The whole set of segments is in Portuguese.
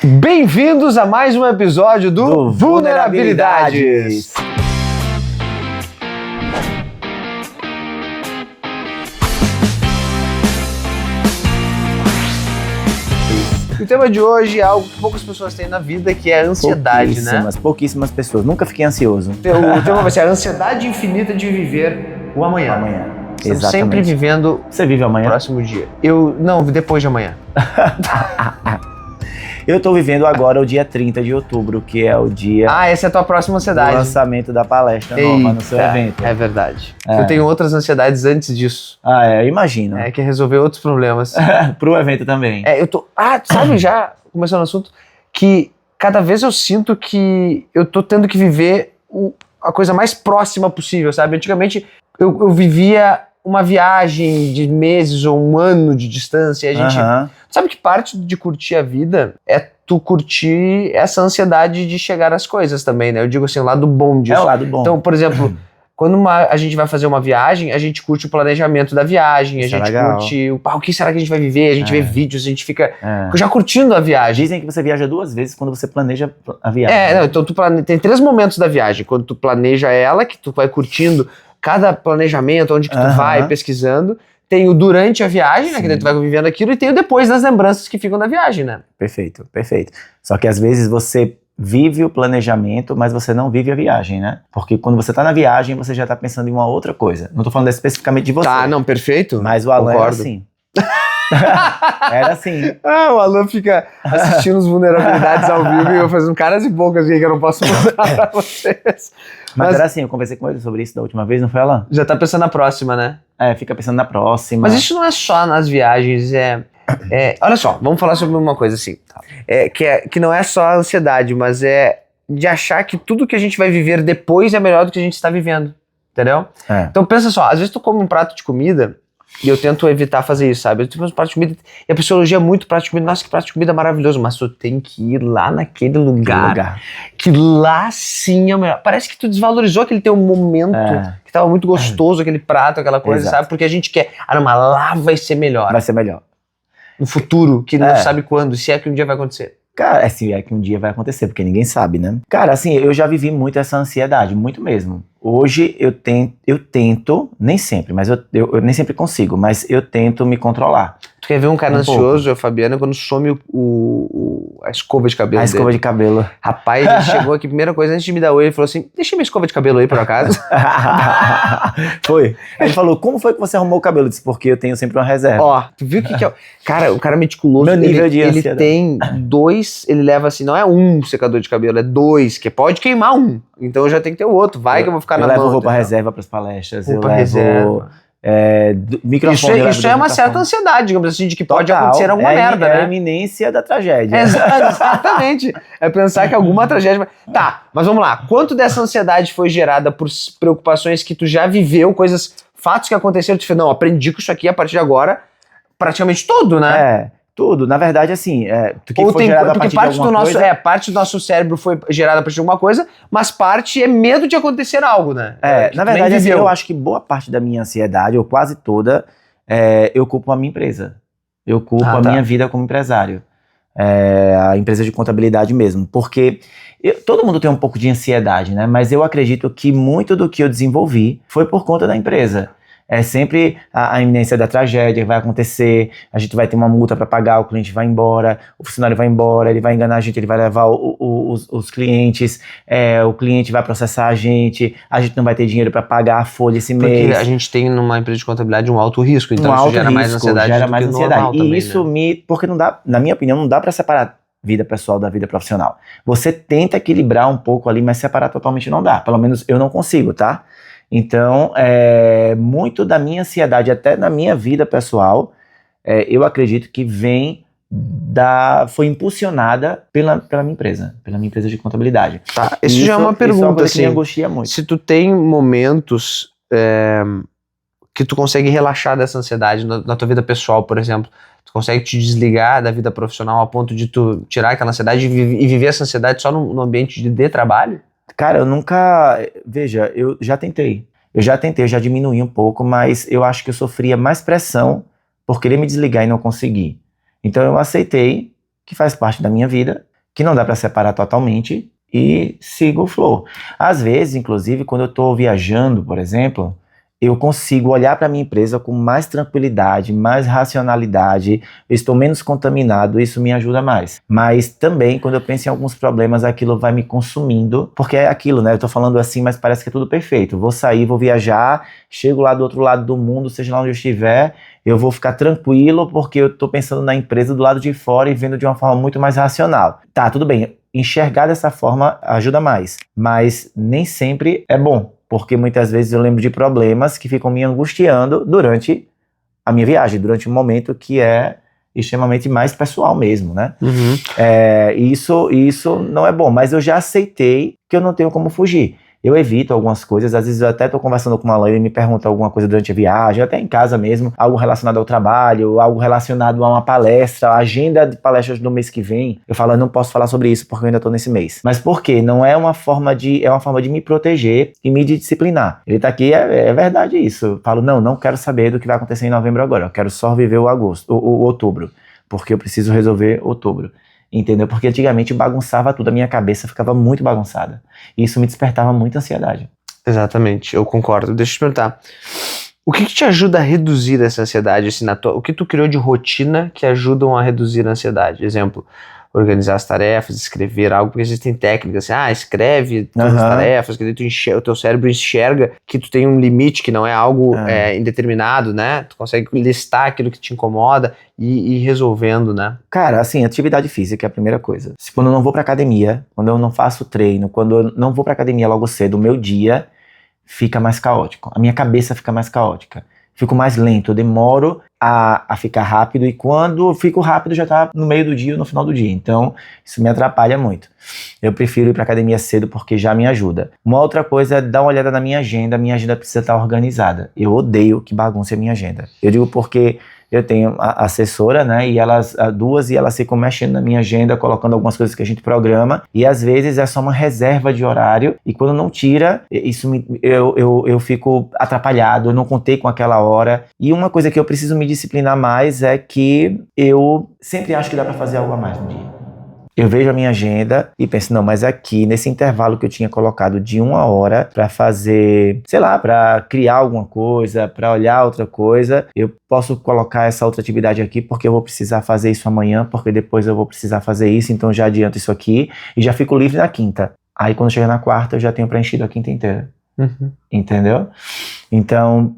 Bem-vindos a mais um episódio do Vulnerabilidades. O tema de hoje é algo que poucas pessoas têm na vida, que é a ansiedade, né? Pouquíssimas pessoas. Nunca fiquei ansioso. O tema vai ser a ansiedade infinita de viver o amanhã. Estamos Exatamente. sempre vivendo Você vive amanhã? o próximo dia. Não, depois de amanhã. Eu tô vivendo agora o dia 30 de outubro, que é o dia Essa é a tua próxima do ansiedade. lançamento da palestra nova no seu evento. É verdade. Eu tenho outras ansiedades antes disso. Imagino. Que é resolver outros problemas. Pro evento também. Sabe, já começando o assunto, que cada vez eu sinto que eu tô tendo que viver a coisa mais próxima possível, sabe? Antigamente eu vivia uma viagem de meses ou um ano de distância, e a gente... Sabe que parte de curtir a vida é tu curtir essa ansiedade de chegar às coisas também, né? Eu digo assim, o lado bom disso. É o lado bom. Então, por exemplo, quando a gente vai fazer uma viagem, a gente curte o planejamento da viagem, a gente curte o que será que a gente vai viver, a gente vê vídeos, a gente fica já curtindo a viagem. Dizem que você viaja 2 vezes quando você planeja a viagem. Então tem 3 momentos da viagem, quando tu planeja ela, que tu vai curtindo cada planejamento, onde que tu vai pesquisando. Tem o durante a viagem, né, que daí tu vai vivendo aquilo, e tem o depois das lembranças que ficam da viagem, né? Perfeito. Só que às vezes você vive o planejamento, mas você não vive a viagem, né? Porque quando você tá na viagem, você já tá pensando em uma outra coisa. Não tô falando especificamente de você. Tá, não, perfeito. Mas o Alan era assim. Era assim. O Alan fica assistindo os Vulnerabilidades ao vivo e eu fazendo caras e bocas que eu não posso mostrar pra vocês. Mas era assim, eu conversei com ele sobre isso da última vez, não foi, Alan? Já tá pensando na próxima, né? Fica pensando na próxima. Mas isso não é só nas viagens, olha só, vamos falar sobre uma coisa assim. Que não é só a ansiedade, mas é de achar que tudo que a gente vai viver depois é melhor do que a gente está vivendo, entendeu? Então pensa só, às vezes tu come um prato de comida, e eu tento evitar fazer isso, sabe? Eu tenho um prato de comida, e a pessoa elogia muito o prato de comida, nossa, que prato de comida maravilhoso, mas tu tem que ir lá naquele lugar. Que lá sim é o melhor. Parece que tu desvalorizou aquele teu momento, que tava muito gostoso, aquele prato, aquela coisa, sabe? Porque a gente quer, mas lá vai ser melhor. Vai ser melhor. No futuro, que não sabe quando, se é que um dia vai acontecer. Cara, se é que um dia vai acontecer, porque ninguém sabe, né? Cara, assim, eu já vivi muito essa ansiedade, muito mesmo. Hoje eu tento, nem sempre, mas eu nem sempre consigo, mas eu tento me controlar. Tu quer ver um cara ansioso, a Fabiana, quando some a escova de cabelo dele. A escova de cabelo. Rapaz, ele chegou aqui, primeira coisa, antes de me dar oi, ele falou assim, deixa minha escova de cabelo aí, por acaso. Foi. Ele falou, como foi que você arrumou o cabelo? Eu disse, porque eu tenho sempre uma reserva. Tu viu o que é? Cara, o cara meticuloso, meu nível de ansiedade. Ele tem 2, ele leva assim, não é um secador de cabelo, é 2, que pode queimar um. Então eu já tenho que ter o outro, que eu vou ficar na mão. Eu levo roupa reserva para as palestras, reserva. Microfone. Isso é uma certa ansiedade, digamos assim, de que pode acontecer alguma merda, né? É a iminência da tragédia. Exatamente. É pensar que alguma tragédia vai... Tá, mas vamos lá. Quanto dessa ansiedade foi gerada por preocupações que tu já viveu, fatos que aconteceram, tu falou, não, aprendi com isso aqui a partir de agora, praticamente tudo, né? Tudo. Na verdade, assim, foi gerado a partir de alguma coisa... parte do nosso cérebro foi gerada a partir de alguma coisa, mas parte é medo de acontecer algo, né? Na verdade, assim, eu acho que boa parte da minha ansiedade, ou quase toda, eu culpo a minha empresa. Eu culpo a minha vida como empresário. A empresa de contabilidade mesmo. Porque todo mundo tem um pouco de ansiedade, né? Mas eu acredito que muito do que eu desenvolvi foi por conta da empresa. É sempre a iminência da tragédia que vai acontecer, a gente vai ter uma multa para pagar, o cliente vai embora, o funcionário vai embora, ele vai enganar a gente, ele vai levar os clientes, o cliente vai processar a gente não vai ter dinheiro para pagar a folha esse mês. Porque a gente tem numa empresa de contabilidade um alto risco, então isso gera mais ansiedade normal e também, isso né? Porque não dá, na minha opinião, não dá para separar vida pessoal da vida profissional. Você tenta equilibrar um pouco ali, mas separar totalmente não dá, pelo menos eu não consigo, tá? Então, muito da minha ansiedade, até na minha vida pessoal, eu acredito que foi impulsionada pela minha empresa de contabilidade. Tá, isso já é uma pergunta, assim, que me angustia muito. Se tu tem momentos que tu consegue relaxar dessa ansiedade na tua vida pessoal, por exemplo, tu consegue te desligar da vida profissional a ponto de tu tirar aquela ansiedade e viver essa ansiedade só no ambiente de trabalho? Cara, eu nunca... Veja, eu já tentei, eu já diminuí um pouco, mas eu acho que eu sofria mais pressão por querer me desligar e não conseguir. Então eu aceitei que faz parte da minha vida que não dá para separar totalmente e sigo o flow. Às vezes, inclusive, quando eu estou viajando, por exemplo, eu consigo olhar para minha empresa com mais tranquilidade, mais racionalidade, eu estou menos contaminado, isso me ajuda mais. Mas também, quando eu penso em alguns problemas, aquilo vai me consumindo, porque é aquilo, né? Eu tô falando assim, mas parece que é tudo perfeito. Vou sair, vou viajar, chego lá do outro lado do mundo, seja lá onde eu estiver, eu vou ficar tranquilo, porque eu tô pensando na empresa do lado de fora e vendo de uma forma muito mais racional. Tá, tudo bem, enxergar dessa forma ajuda mais, mas nem sempre é bom. Porque muitas vezes eu lembro de problemas que ficam me angustiando durante a minha viagem, durante um momento que é extremamente mais pessoal mesmo, né? Uhum. Isso não é bom, mas eu já aceitei que eu não tenho como fugir. Eu evito algumas coisas, às vezes eu até estou conversando com uma Alain e me pergunta alguma coisa durante a viagem, até em casa mesmo, algo relacionado ao trabalho, algo relacionado a uma palestra, a agenda de palestras do mês que vem. Eu falo, eu não posso falar sobre isso porque eu ainda estou nesse mês. Mas por quê? Não é uma forma de me proteger e me disciplinar. Ele está aqui, é verdade isso. Eu falo, não quero saber do que vai acontecer em novembro agora, eu quero só viver o outubro, porque eu preciso resolver outubro. Entendeu? Porque antigamente bagunçava tudo, a minha cabeça ficava muito bagunçada. E isso me despertava muita ansiedade. Exatamente, eu concordo. Deixa eu te perguntar, o que te ajuda a reduzir essa ansiedade? Assim, o que tu criou de rotina que ajudam a reduzir a ansiedade? Exemplo, organizar as tarefas, escrever algo, porque existem técnicas, assim, escreve todas as tarefas, que daí o teu cérebro enxerga que tu tem um limite, que não é algo indeterminado, né? Tu consegue listar aquilo que te incomoda e ir resolvendo, né? Cara, assim, atividade física é a primeira coisa. Quando eu não vou pra academia, quando eu não faço treino, quando eu não vou pra academia logo cedo, o meu dia fica mais caótico. A minha cabeça fica mais caótica. Fico mais lento, eu demoro a ficar rápido, e quando eu fico rápido já tá no meio do dia ou no final do dia. Então, isso me atrapalha muito. Eu prefiro ir pra academia cedo porque já me ajuda. Uma outra coisa é dar uma olhada na minha agenda precisa estar organizada. Eu odeio que bagunce a minha agenda. Eu digo porque eu tenho a assessora, né, e elas ficam mexendo na minha agenda, colocando algumas coisas que a gente programa, e às vezes é só uma reserva de horário, e quando não tira, eu fico atrapalhado, eu não contei com aquela hora. E uma coisa que eu preciso me disciplinar mais é que eu sempre acho que dá para fazer algo a mais no dia. Eu vejo a minha agenda e penso, não, mas aqui, nesse intervalo que eu tinha colocado de 1 hora para fazer, sei lá, para criar alguma coisa, para olhar outra coisa, eu posso colocar essa outra atividade aqui porque eu vou precisar fazer isso amanhã, porque depois eu vou precisar fazer isso, então já adianto isso aqui e já fico livre na quinta. Aí quando chega na quarta eu já tenho preenchido a quinta inteira. Uhum. Entendeu? Então,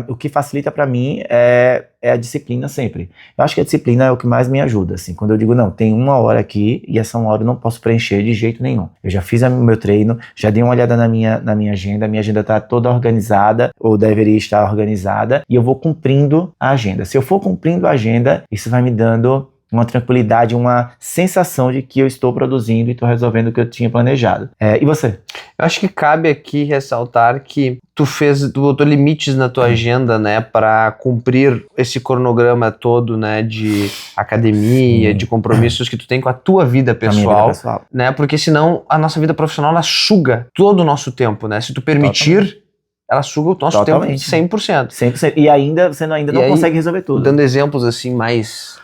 o que facilita para mim é a disciplina sempre. Eu acho que a disciplina é o que mais me ajuda, assim. Quando eu digo, não, tem 1 hora aqui e essa 1 hora eu não posso preencher de jeito nenhum. Eu já fiz o meu treino, já dei uma olhada na minha agenda, a minha agenda tá toda organizada, ou deveria estar organizada, e eu vou cumprindo a agenda. Se eu for cumprindo a agenda, isso vai me dando uma tranquilidade, uma sensação de que eu estou produzindo e estou resolvendo o que eu tinha planejado. E você? Eu acho que cabe aqui ressaltar que tu botou limites na tua agenda, né, para cumprir esse cronograma todo, né, de academia, de compromissos que tu tem com a tua vida pessoal, né, porque senão a nossa vida profissional ela suga todo o nosso tempo, né, se tu permitir, ela suga o nosso tempo 100%. 100%. E ainda, você ainda não consegue resolver tudo. Dando exemplos assim mais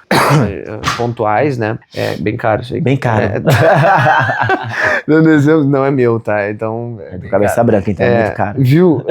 pontuais, né? É bem caro isso aí. Bem caro. Dando exemplos, não é meu, tá? Então. É do cabeça caro. Branca, então é muito caro. Viu?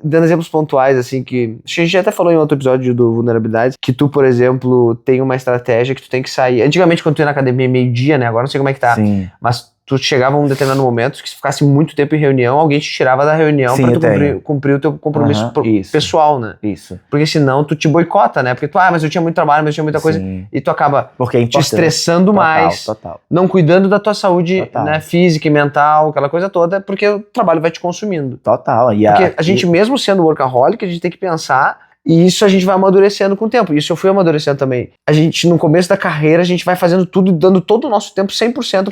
Dando exemplos pontuais, assim, que a gente até falou em outro episódio do Vulnerabilidade, que tu, por exemplo, tem uma estratégia que tu tem que sair. Antigamente, quando tu ia na academia meio-dia, né? Agora não sei como é que tá. Sim. Mas tu chegava a um determinado momento que se ficasse muito tempo em reunião, alguém te tirava da reunião pra tu cumprir o teu compromisso pessoal, né? Isso. Porque senão tu te boicota, né? Porque tu, mas eu tinha muito trabalho, mas eu tinha muita coisa. E tu acaba te estressando mais, não cuidando da tua saúde, né, física e mental, aquela coisa toda, porque o trabalho vai te consumindo. Total. Porque a gente mesmo sendo workaholic, a gente tem que pensar. E isso a gente vai amadurecendo com o tempo. Isso eu fui amadurecendo também. A gente, no começo da carreira, a gente vai fazendo tudo, dando todo o nosso tempo 100%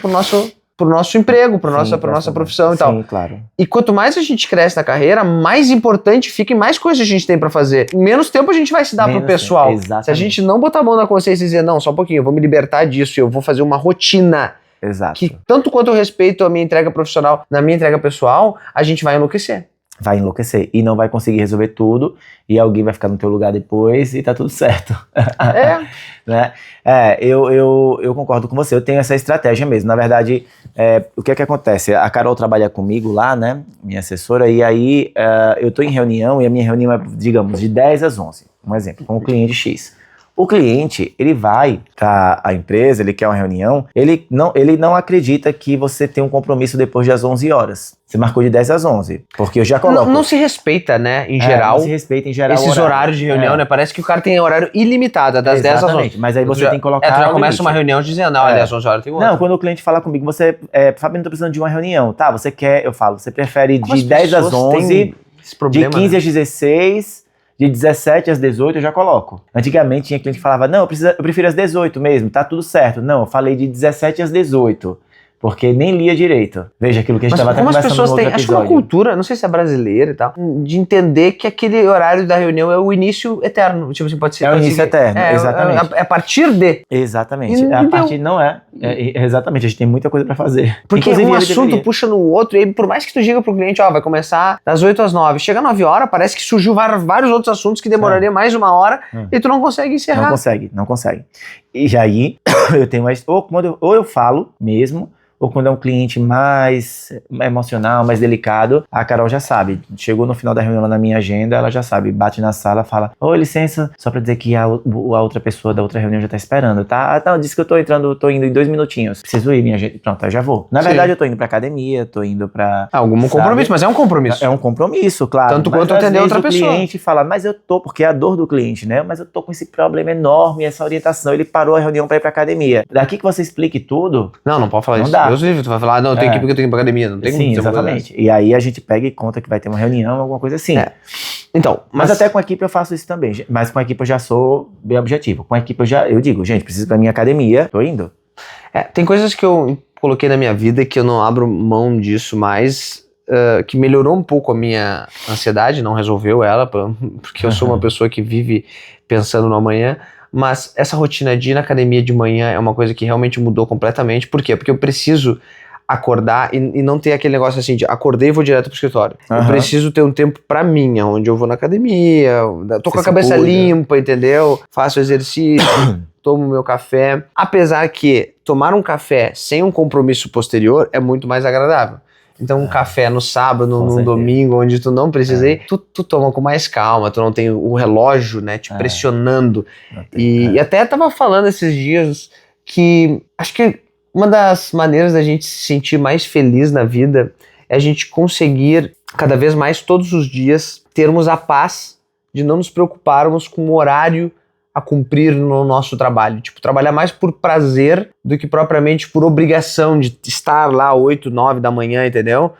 pro nosso emprego, pra nossa profissão e tal. Sim, claro. E quanto mais a gente cresce na carreira, mais importante fica e mais coisas a gente tem pra fazer. Menos tempo a gente vai se dar pro pessoal. Exatamente. Se a gente não botar a mão na consciência e dizer, não, só um pouquinho, eu vou me libertar disso, eu vou fazer uma rotina. Exato. Que tanto quanto eu respeito a minha entrega profissional, na minha entrega pessoal, a gente vai enlouquecer. vai enlouquecer e não vai conseguir resolver tudo e alguém vai ficar no teu lugar depois e tá tudo certo. Né? Eu concordo com você, eu tenho essa estratégia mesmo. Na verdade, o que é que acontece? A Carol trabalha comigo lá, né, minha assessora, e aí eu tô em reunião e a minha reunião é, digamos, de 10 às 11, um exemplo, com o cliente X. O cliente, ele vai para a empresa, ele quer uma reunião, ele não acredita que você tem um compromisso depois das 11 horas. Você marcou de 10 às 11, porque eu já coloco. Não se respeita, né, em geral. Não se respeita em geral esses horários de reunião, né? Parece que o cara tem horário ilimitado, das 10 às 11. Mas aí você tem que colocar. Tu já começa uma reunião dizendo, olha, às 11 horas tem outra. Não, quando o cliente fala comigo, Fabinho, tô precisando de uma reunião. Tá, você quer, eu falo, você prefere de 10 às 11, de 15 às 16... De 17 às 18 eu já coloco. Antigamente tinha cliente que falava, não, eu prefiro às 18 mesmo, tá tudo certo. Não, eu falei de 17 às 18. Porque nem lia direito. Veja aquilo que a gente estava até conversando no outro episódio. Acho que é uma cultura, não sei se é brasileira e tal, de entender que aquele horário da reunião é o início eterno. Tipo assim, pode ser. É o início eterno, exatamente. É a partir de. Exatamente. A partir não é. Exatamente, a gente tem muita coisa pra fazer. Porque um assunto puxa no outro, e aí, por mais que tu diga pro cliente, vai começar das 8 às 9, chega 9 horas, parece que surgiu vários outros assuntos que demoraria mais uma hora e tu não consegue encerrar. Não consegue. E aí, eu tenho mais. Ou eu falo mesmo, ou quando é um cliente mais emocional, mais delicado, a Carol já sabe. Chegou no final da reunião lá na minha agenda, ela já sabe, bate na sala, fala, licença, só pra dizer que a outra pessoa da outra reunião já tá esperando, tá? Tá, disse que eu tô indo em 2 minutinhos. Preciso ir, minha gente. Pronto, eu já vou. Na verdade, eu tô indo pra academia, tô indo pra... Algum compromisso, mas é um compromisso. É um compromisso, claro. Tanto quanto atender outra pessoa. O cliente fala, mas eu tô, porque é a dor do cliente, né? Mas eu tô com esse problema enorme, essa orientação, ele parou a reunião pra ir pra academia. Daqui que você explique tudo... Não pode falar isso. Dá. Deus livre, tu vai falar, não, eu tenho que ir porque eu tenho que ir pra academia, não tem como. Sim, exatamente. E aí a gente pega e conta que vai ter uma reunião, alguma coisa assim. Então, mas até com a equipe eu faço isso também. Mas com a equipe eu já sou bem objetivo. Com a equipe eu digo, gente, preciso pra minha academia, tô indo. Tem coisas que eu coloquei na minha vida que eu não abro mão disso mais, que melhorou um pouco a minha ansiedade, não resolveu ela, porque eu sou uma pessoa que vive pensando no amanhã. Mas essa rotina de ir na academia de manhã é uma coisa que realmente mudou completamente. Por quê? Porque eu preciso acordar e não ter aquele negócio assim de acordei e vou direto pro escritório. Eu preciso ter um tempo pra mim, onde eu vou na academia, tô com a cabeça limpa, entendeu? Faço exercício, tomo meu café. Apesar que tomar um café sem um compromisso posterior é muito mais agradável. Então um café no sábado, no domingo, onde tu não precisa ir, tu toma com mais calma, tu não tem o relógio, né, te pressionando. E até tava falando esses dias que acho que uma das maneiras da gente se sentir mais feliz na vida é a gente conseguir cada vez mais todos os dias termos a paz de não nos preocuparmos com o horário a cumprir no nosso trabalho. Tipo, trabalhar mais por prazer do que propriamente por obrigação de estar lá 8, 9 da manhã, entendeu?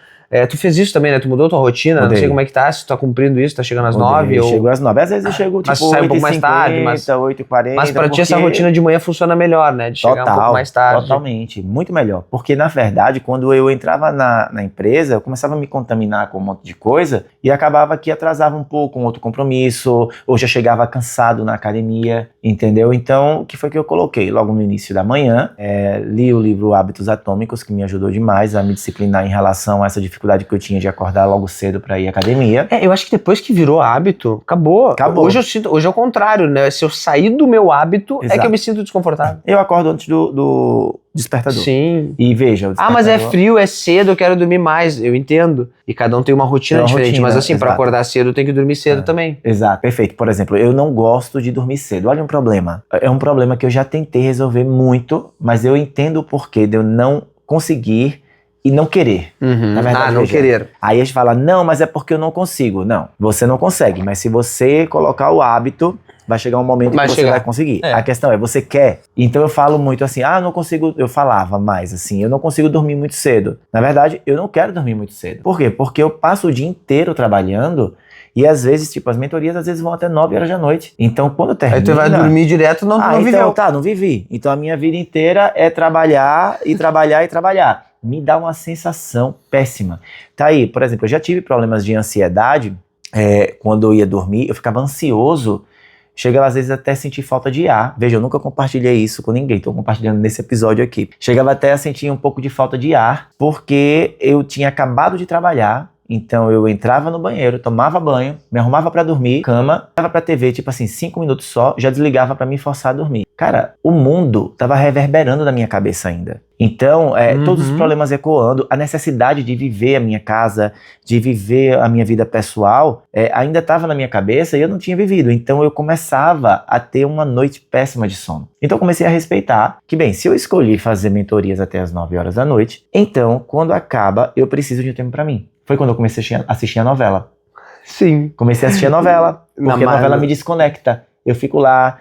Tu fez isso também, né? Tu mudou tua rotina, não sei como é que tá, se tu tá cumprindo isso, tá chegando às 9 ou... Chego às 9, às vezes eu chego tipo 8h50, um pouco mais tarde, 8h40. Mas pra ti essa rotina de manhã funciona melhor, né? De chegar um pouco mais tarde. Totalmente, muito melhor. Porque na verdade, quando eu entrava na empresa, eu começava a me contaminar com um monte de coisa e acabava que atrasava um pouco um outro compromisso, ou já chegava cansado na academia, entendeu? Então, o que foi que eu coloquei? Logo no início da manhã, li o livro Hábitos Atômicos, que me ajudou demais a me disciplinar em relação a essa dificuldade que eu tinha de acordar logo cedo pra ir à academia. Eu acho que depois que virou hábito, acabou. Acabou. Hoje é o contrário, né? Se eu sair do meu hábito, é que eu me sinto desconfortável. Eu acordo antes do despertador. Sim. E veja, o despertador... mas é frio, é cedo, eu quero dormir mais. Eu entendo. E cada um tem uma rotina diferente. Mas assim, pra acordar cedo, eu tenho que dormir cedo também. Exato, perfeito. Por exemplo, eu não gosto de dormir cedo. Olha um problema. É um problema que eu já tentei resolver muito, mas eu entendo o porquê de eu não conseguir e não querer. Na verdade, não querer. Aí a gente fala, não, mas é porque eu não consigo. Não, você não consegue, mas se você colocar o hábito, vai chegar um momento que você vai conseguir. A questão é, você quer? Então eu falo muito assim, não consigo, eu falava mais assim, eu não consigo dormir muito cedo. Na verdade, eu não quero dormir muito cedo. Por quê? Porque eu passo o dia inteiro trabalhando e às vezes, tipo, as mentorias às vezes vão até 9 horas da noite. Então quando termina... Aí tu vai dormir direto, não viveu. Então tá, não vivi. Então a minha vida inteira é trabalhar e trabalhar e trabalhar. Me dá uma sensação péssima. Tá aí, por exemplo, eu já tive problemas de ansiedade, quando eu ia dormir, eu ficava ansioso, chegava às vezes até a sentir falta de ar. Veja, eu nunca compartilhei isso com ninguém, tô compartilhando nesse episódio aqui. Chegava até a sentir um pouco de falta de ar, porque eu tinha acabado de trabalhar, Então eu entrava no banheiro, tomava banho, me arrumava pra dormir, cama, tava pra TV, tipo assim, 5 minutos só, já desligava pra me forçar a dormir. Cara, o mundo tava reverberando na minha cabeça ainda. Então, todos os problemas ecoando, a necessidade de viver a minha casa, de viver a minha vida pessoal, ainda estava na minha cabeça e eu não tinha vivido. Então eu começava a ter uma noite péssima de sono. Então eu comecei a respeitar que, bem, se eu escolhi fazer mentorias até as 9 horas da noite, então, quando acaba, eu preciso de um tempo pra mim. Foi quando eu comecei a assistir a novela. Sim. Comecei a assistir a novela, porque a novela me desconecta. Eu fico lá,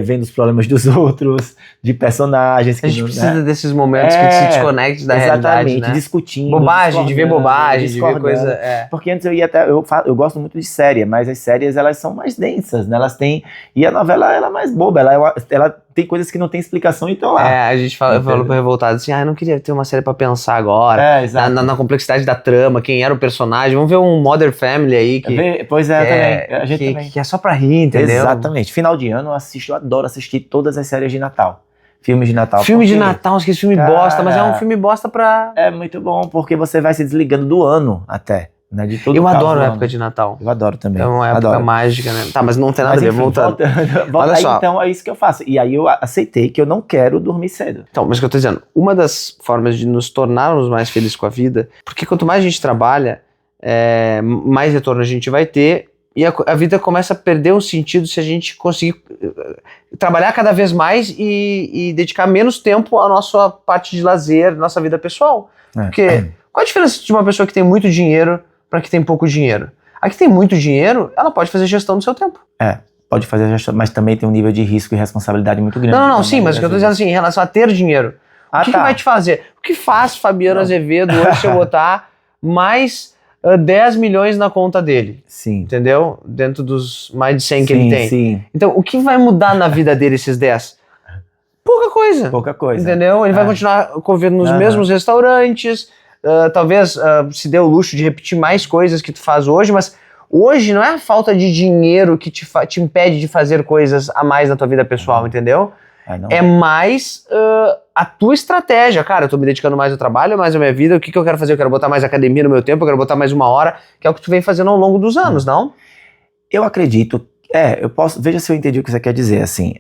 vendo os problemas dos outros, de personagens. A gente precisa desses momentos que se desconecte da realidade, né? Discutindo. Bobagem, de ver bobagem, de ver coisa... Porque antes eu ia até... Eu gosto muito de série, mas as séries, elas são mais densas, né? Elas têm... E a novela, ela é mais boba, ela tem coisas que não tem explicação e estão lá. A gente falou pro Revoltado assim, eu não queria ter uma série pra pensar agora. Exato. Na complexidade da trama, quem era o personagem. Vamos ver um Modern Family aí que... Pois também. A gente também. Que é só pra rir, entendeu? Exatamente. Final de ano eu adoro assistir todas as séries de Natal. Filmes de Natal. Filme de Natal, que esse filme bosta, mas é um filme bosta pra... É muito bom, porque você vai se desligando do ano até. Né, de todo eu adoro a época de Natal. Eu adoro também. É uma época mágica, né? Tá, mas não tem nada a ver, voltando. Olha aí, só. Então é isso que eu faço. E aí eu aceitei que eu não quero dormir cedo. Então, mas o que eu tô dizendo, uma das formas de nos tornarmos mais felizes com a vida, porque quanto mais a gente trabalha, mais retorno a gente vai ter, e a vida começa a perder o sentido se a gente conseguir trabalhar cada vez mais e dedicar menos tempo à nossa parte de lazer, nossa vida pessoal. Porque qual a diferença de uma pessoa que tem muito dinheiro para que tem pouco dinheiro? A que tem muito dinheiro, ela pode fazer gestão do seu tempo. Pode fazer gestão, mas também tem um nível de risco e responsabilidade muito grande. Não, sim, mas o que eu tô dizendo assim, em relação a ter dinheiro, o que vai te fazer? O que faz Fabiano Azevedo hoje se eu botar mais 10 milhões na conta dele? Sim. Entendeu? Dentro dos mais de 100 que ele tem. Sim. Então, o que vai mudar na vida dele esses 10? Pouca coisa. Pouca coisa. Entendeu? Ele vai continuar comendo nos mesmos restaurantes, talvez se dê o luxo de repetir mais coisas que tu faz hoje, mas hoje não é a falta de dinheiro que te impede de fazer coisas a mais na tua vida pessoal, entendeu? É mais a tua estratégia. Cara, eu tô me dedicando mais ao trabalho, mais à minha vida, o que eu quero fazer? Eu quero botar mais academia no meu tempo, eu quero botar mais 1 hora, que é o que tu vem fazendo ao longo dos anos, não? Eu acredito, veja se eu entendi o que você quer dizer, assim,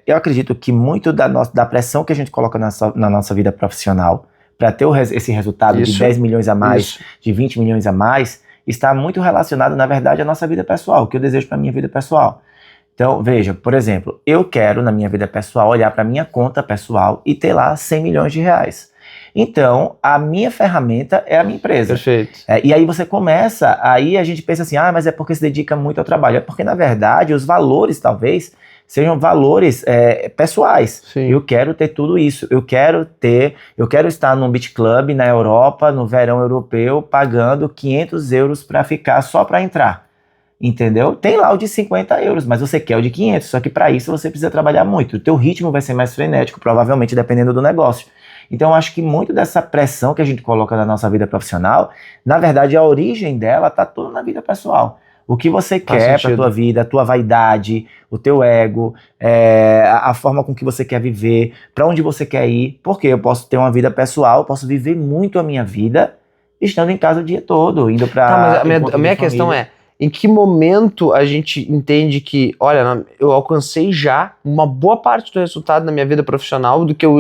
eu acredito que muito da pressão que a gente coloca na nossa vida profissional, para ter esse resultado de 10 milhões a mais, de 20 milhões a mais, está muito relacionado, na verdade, à nossa vida pessoal, o que eu desejo para minha vida pessoal. Então, veja, por exemplo, eu quero, na minha vida pessoal, olhar para minha conta pessoal e ter lá 100 milhões de reais. Então, a minha ferramenta é a minha empresa. Perfeito. E aí você começa, aí a gente pensa assim, mas é porque se dedica muito ao trabalho. É porque, na verdade, os valores, talvez, sejam valores pessoais. Sim. Eu quero ter tudo isso. Eu quero estar num beach club na Europa, no verão europeu, pagando 500 euros para ficar só para entrar. Entendeu? Tem lá o de 50 euros, mas você quer o de 500, só que para isso você precisa trabalhar muito. O teu ritmo vai ser mais frenético, provavelmente, dependendo do negócio. Então, eu acho que muito dessa pressão que a gente coloca na nossa vida profissional, na verdade, a origem dela está toda na vida pessoal. O que você quer para a tua vida, a tua vaidade, o teu ego, a forma com que você quer viver, para onde você quer ir. Porque eu posso ter uma vida pessoal, eu posso viver muito a minha vida estando em casa o dia todo, indo para... Mas a minha questão é, em que momento a gente entende que, olha, eu alcancei já uma boa parte do resultado na minha vida profissional do que eu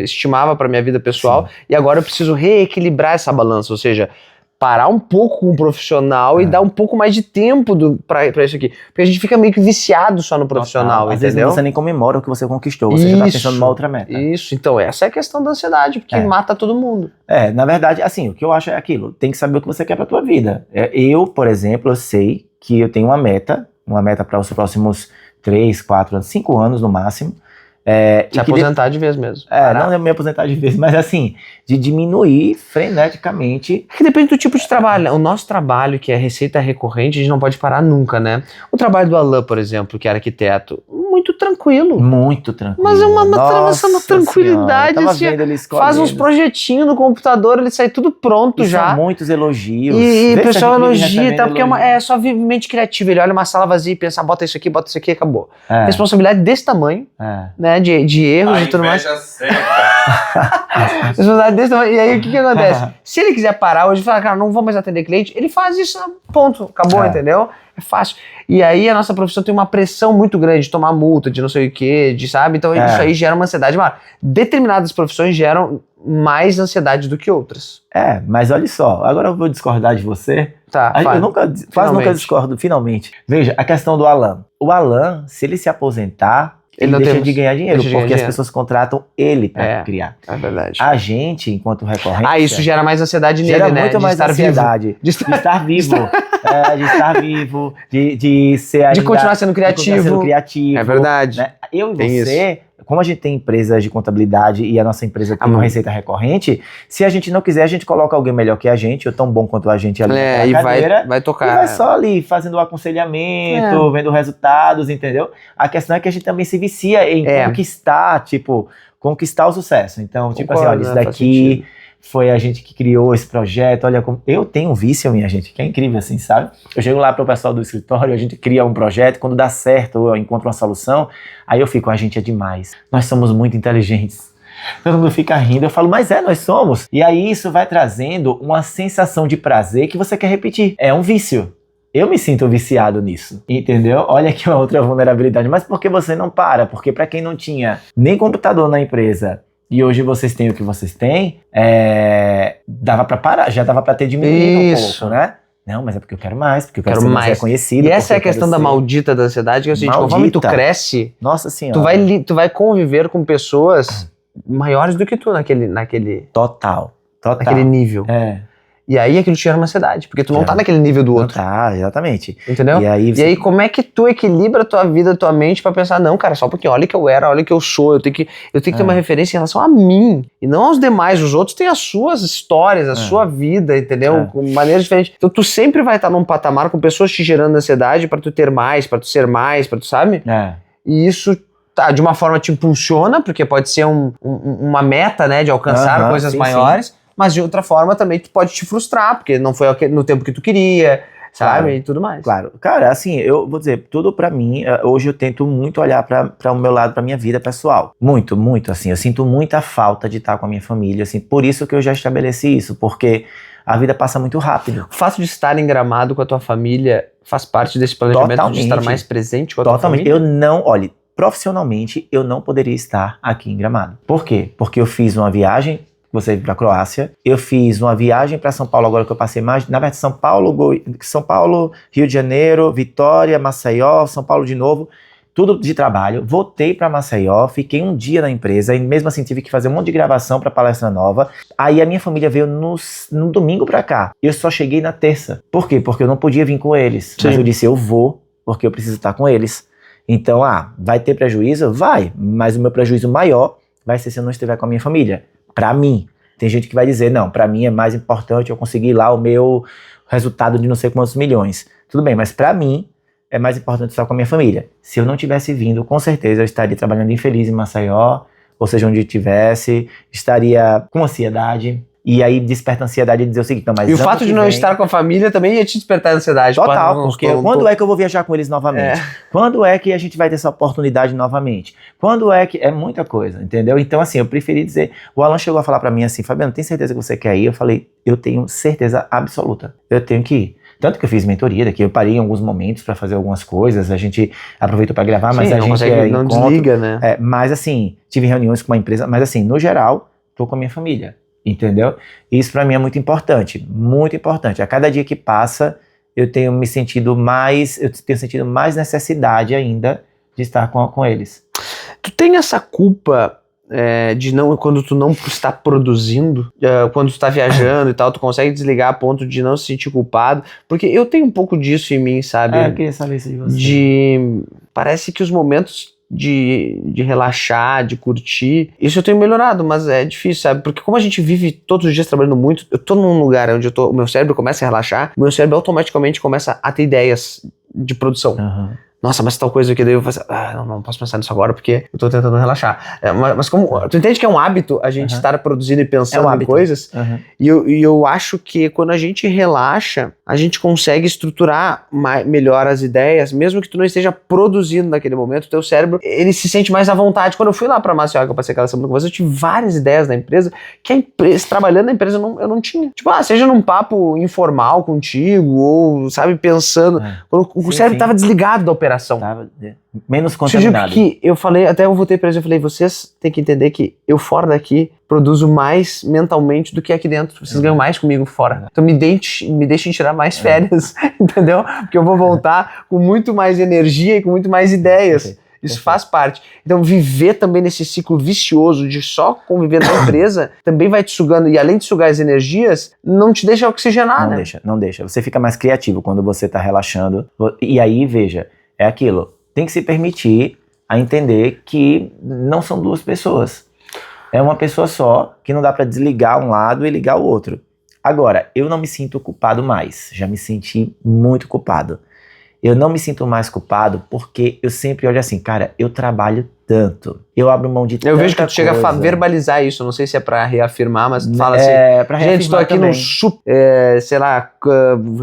estimava para minha vida pessoal, sim, e agora eu preciso reequilibrar essa balança, ou seja, parar um pouco com o profissional e dar um pouco mais de tempo pra isso aqui. Porque a gente fica meio que viciado só no profissional, entendeu? Às vezes você nem comemora o que você conquistou, você já tá pensando numa outra meta. Isso, então essa é a questão da ansiedade, porque mata todo mundo. Na verdade, assim, o que eu acho é aquilo, tem que saber o que você quer pra tua vida. Eu, por exemplo, eu sei que eu tenho uma meta para os próximos 3, 4 anos, 5 anos no máximo, se aposentar de vez mesmo. Não é me aposentar de vez, mas assim, de diminuir freneticamente. Que depende do tipo de trabalho. O nosso trabalho, que é receita recorrente, a gente não pode parar nunca, né? O trabalho do Alan, por exemplo, que era arquiteto, muito tranquilo. tranquilo. Muito tranquilo. Mas é uma Nossa tranquilidade, senhora, assim, vendo ele faz uns escolhendo. projetinhos no computador, ele sai tudo pronto E já. são muitos elogios. E Vê o se a pessoal gente vive elogia, recebendo tá? Porque elogio. é só vive mente criativa. Ele olha uma sala vazia e pensa, bota isso aqui, acabou. É, Responsabilidade desse tamanho, é. né? De erros A e tudo mais. inveja cega. Responsabilidade desse tamanho. E aí o que acontece? Se ele quiser parar hoje e falar, cara, não vou mais atender cliente, ele faz isso, ponto, acabou, entendeu? É fácil. E aí a nossa profissão tem uma pressão muito grande de tomar multa, de não sei o quê, sabe? Então isso aí gera uma ansiedade maior. Determinadas profissões geram mais ansiedade do que outras. Mas olha só, agora eu vou discordar de você. Tá, Eu quase nunca discordo, finalmente. Veja, a questão do Alan. O Alan, se ele se aposentar, ele deixa de ganhar dinheiro, porque as pessoas contratam ele para criar. É verdade. A gente, enquanto recorrência... isso gera mais ansiedade nele, gera né? muito mais ansiedade. De estar vivo. De estar vivo, de ser ainda... De continuar sendo criativo. É verdade. Né? Eu e você... Como a gente tem empresas de contabilidade e a nossa empresa tem uma receita recorrente, se a gente não quiser, a gente coloca alguém melhor que a gente, ou tão bom quanto a gente ali na cadeira, vai tocar. E vai só ali fazendo o aconselhamento, vendo resultados, entendeu? A questão é que a gente também se vicia em conquistar o sucesso. Então, tipo assim, olha, isso daqui foi a gente que criou esse projeto, olha como... Eu tenho um vício, minha gente, que é incrível, assim, sabe? Eu chego lá pro pessoal do escritório, a gente cria um projeto, quando dá certo, eu encontro uma solução, aí eu fico, a gente é demais, nós somos muito inteligentes. Todo mundo fica rindo, eu falo, mas nós somos. E aí isso vai trazendo uma sensação de prazer que você quer repetir. É um vício. Eu me sinto viciado nisso, entendeu? Olha aqui uma outra vulnerabilidade, mas por que você não para? Porque para quem não tinha nem computador na empresa, e hoje vocês têm o que vocês têm, dava pra parar, já dava pra ter diminuído um pouco, né? Não, mas é porque eu quero mais, porque eu quero ser mais reconhecido. E essa é a questão da maldita da ansiedade, que é o seguinte, conforme tu cresce, Nossa Senhora, tu vai conviver com pessoas maiores do que tu naquele Total. naquele nível. E aí aquilo te gera uma ansiedade, porque tu não tá naquele nível do outro. Não tá, exatamente. Entendeu? E aí como é que tu equilibra a tua vida, a tua mente pra pensar, não, cara, só porque olha que eu era, olha que eu sou, eu tenho que ter uma referência em relação a mim, e não aos demais. Os outros têm as suas histórias, a sua vida, entendeu? Com maneiras diferentes. Então tu sempre vai estar num patamar com pessoas te gerando ansiedade pra tu ter mais, pra tu ser mais, pra tu, sabe? E isso... de uma forma te impulsiona, porque pode ser uma meta, né, de alcançar coisas maiores, mas de outra forma também pode te frustrar, porque não foi no tempo que tu queria, sabe, e tudo mais. Claro. Cara, assim, eu vou dizer, tudo pra mim, hoje eu tento muito olhar pra o meu lado, pra minha vida pessoal. Muito, muito, assim, eu sinto muita falta de estar com a minha família, assim, por isso que eu já estabeleci isso, porque a vida passa muito rápido. O fato de estar em Gramado com a tua família faz parte desse planejamento de estar mais presente com a tua família? Olha, profissionalmente, eu não poderia estar aqui em Gramado. Por quê? Porque eu fiz uma viagem, você veio para a Croácia, eu fiz uma viagem para São Paulo, agora que eu passei mais, na verdade, São Paulo, Rio de Janeiro, Vitória, Maceió, São Paulo de novo, tudo de trabalho. Voltei para Maceió, fiquei um dia na empresa e mesmo assim tive que fazer um monte de gravação para palestra nova. Aí a minha família veio no domingo para cá. Eu só cheguei na terça. Por quê? Porque eu não podia vir com eles. Mas eu disse, eu vou, porque eu preciso estar com eles. Então, vai ter prejuízo? Vai, mas o meu prejuízo maior vai ser se eu não estiver com a minha família. Pra mim. Tem gente que vai dizer, não, pra mim é mais importante eu conseguir lá o meu resultado de não sei quantos milhões. Tudo bem, mas pra mim é mais importante estar com a minha família. Se eu não tivesse vindo, com certeza eu estaria trabalhando infeliz em Maceió, ou seja, onde eu estivesse, estaria com ansiedade. E aí desperta a ansiedade de dizer o seguinte, não, mas e o fato de não estar com a família também ia te despertar a ansiedade. Total, porque quando é que eu vou viajar com eles novamente? Quando é que a gente vai ter essa oportunidade novamente? Quando é que... É muita coisa, entendeu? Então, assim, eu preferi dizer... O Alan chegou a falar pra mim assim, Fabiano, tem certeza que você quer ir? Eu falei, eu tenho certeza absoluta. Eu tenho que ir. Tanto que eu fiz mentoria daqui, eu parei em alguns momentos pra fazer algumas coisas, a gente aproveitou pra gravar, mas a gente... não desliga, né? Mas assim, tive reuniões com uma empresa, mas assim, no geral, tô com a minha família. Entendeu? Isso pra mim é muito importante, muito importante. A cada dia que passa, eu tenho sentido mais necessidade ainda de estar com eles. Tu tem essa culpa de não, quando tu não está produzindo, quando tu está viajando e tal, tu consegue desligar a ponto de não se sentir culpado? Porque eu tenho um pouco disso em mim, sabe? Eu queria saber isso de você. Parece que os momentos de relaxar, de curtir, isso eu tenho melhorado, mas é difícil, sabe? Porque como a gente vive todos os dias trabalhando muito, eu tô num lugar onde o meu cérebro começa a relaxar, o meu cérebro automaticamente começa a ter ideias de produção. nossa, mas tal coisa que daí eu faço, não posso pensar nisso agora porque eu tô tentando relaxar. Mas como, tu entende que é um hábito a gente estar produzindo e pensando em coisas? E eu acho que quando a gente relaxa, a gente consegue estruturar melhor as ideias, mesmo que tu não esteja produzindo naquele momento, o teu cérebro, ele se sente mais à vontade. Quando eu fui lá pra Maceió, que eu passei aquela semana com você, eu tive várias ideias na empresa, que a empresa, trabalhando na empresa, eu não tinha. Tipo, seja num papo informal contigo, ou, sabe, pensando. Quando o cérebro tava desligado da operação. Menos contaminado. Que eu falei, até eu voltei pra eles e falei, vocês têm que entender que eu fora daqui produzo mais mentalmente do que aqui dentro. Vocês ganham mais comigo fora. Então me deixem tirar mais férias, entendeu? Porque eu vou voltar com muito mais energia e com muito mais ideias. Isso faz parte. Então viver também nesse ciclo vicioso de só conviver na empresa também vai te sugando, e além de sugar as energias, não te deixa oxigenar, né? Não deixa. Você fica mais criativo quando você tá relaxando. E aí, veja, é aquilo. Tem que se permitir a entender que não são duas pessoas. É uma pessoa só, que não dá pra desligar um lado e ligar o outro. Agora, eu não me sinto culpado mais. Já me senti muito culpado. Eu não me sinto mais culpado porque eu sempre olho assim, cara, eu trabalho tanto. Eu abro mão de tanta coisa. Eu vejo que tu chega a verbalizar isso, não sei se é pra reafirmar, mas tu fala assim, pra gente, estou aqui num sei lá,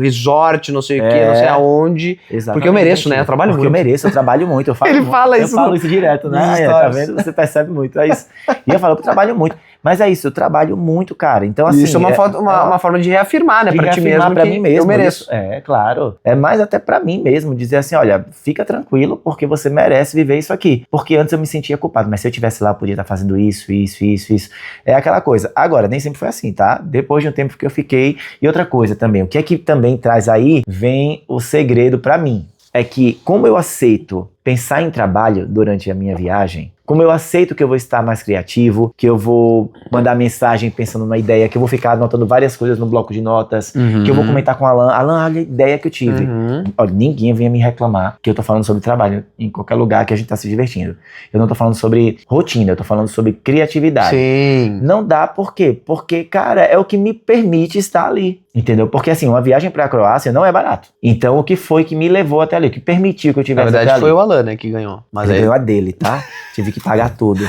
resort, não sei o que, não sei aonde, exatamente. Porque eu mereço, né? Eu trabalho muito. Porque eu mereço, eu trabalho muito. Eu falo Ele fala isso. Eu falo isso direto, né? Tá vendo? Você percebe muito, é isso. E eu falo, eu trabalho muito. Mas é isso, eu trabalho muito, cara. Então, assim... Isso é uma forma de reafirmar, né? Pra ti mesmo, pra mim mesmo. Eu mereço. Isso, claro. É mais até pra mim mesmo, dizer assim, olha, fica tranquilo, porque você merece viver isso aqui. Porque antes eu me sentia culpado, mas se eu estivesse lá, eu podia estar fazendo isso. É aquela coisa. Agora, nem sempre foi assim, tá? Depois de um tempo que eu fiquei... E outra coisa também, o que é que também traz aí, vem o segredo pra mim. É que, como eu aceito pensar em trabalho durante a minha viagem, como eu aceito que eu vou estar mais criativo, que eu vou mandar mensagem pensando numa ideia, que eu vou ficar anotando várias coisas no bloco de notas, que eu vou comentar com o Alan. Alan, olha a ideia que eu tive. Olha, ninguém venha me reclamar que eu tô falando sobre trabalho em qualquer lugar que a gente tá se divertindo. Eu não tô falando sobre rotina, eu tô falando sobre criatividade. Sim. Não dá, por quê? Porque, cara, é o que me permite estar ali. Entendeu? Porque, assim, uma viagem pra Croácia não é barato. Então, o que foi que me levou até ali? O que permitiu que eu tivesse até ali? Na verdade, foi o Alan, né, que ganhou. Mas ele ganhou a dele, tá? Tive que pagar tudo.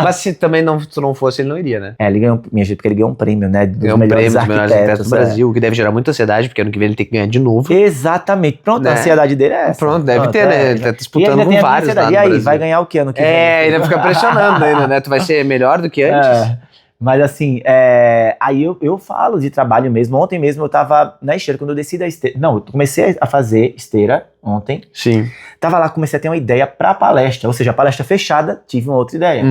Mas se também tu não fosse, ele não iria, né? Ele ganhou, minha gente, porque ele ganhou um prêmio, né? Ganhou um prêmio dos melhores arquitetos do Brasil, o que deve gerar muita ansiedade, porque ano que vem ele tem que ganhar de novo. Exatamente. Pronto, né? A ansiedade dele é essa. Pronto, deve ter, né? Ele tá disputando com vários lá no E aí, Brasil. vai ganhar o que ano que vem? Ainda fica pressionando ainda, né? Tu vai ser melhor do que antes? Mas assim, aí eu falo de trabalho mesmo. Ontem mesmo eu tava na esteira, quando eu desci da esteira. Não, eu comecei a fazer esteira ontem. Sim. Tava lá, comecei a ter uma ideia pra palestra. Ou seja, a palestra fechada, tive uma outra ideia.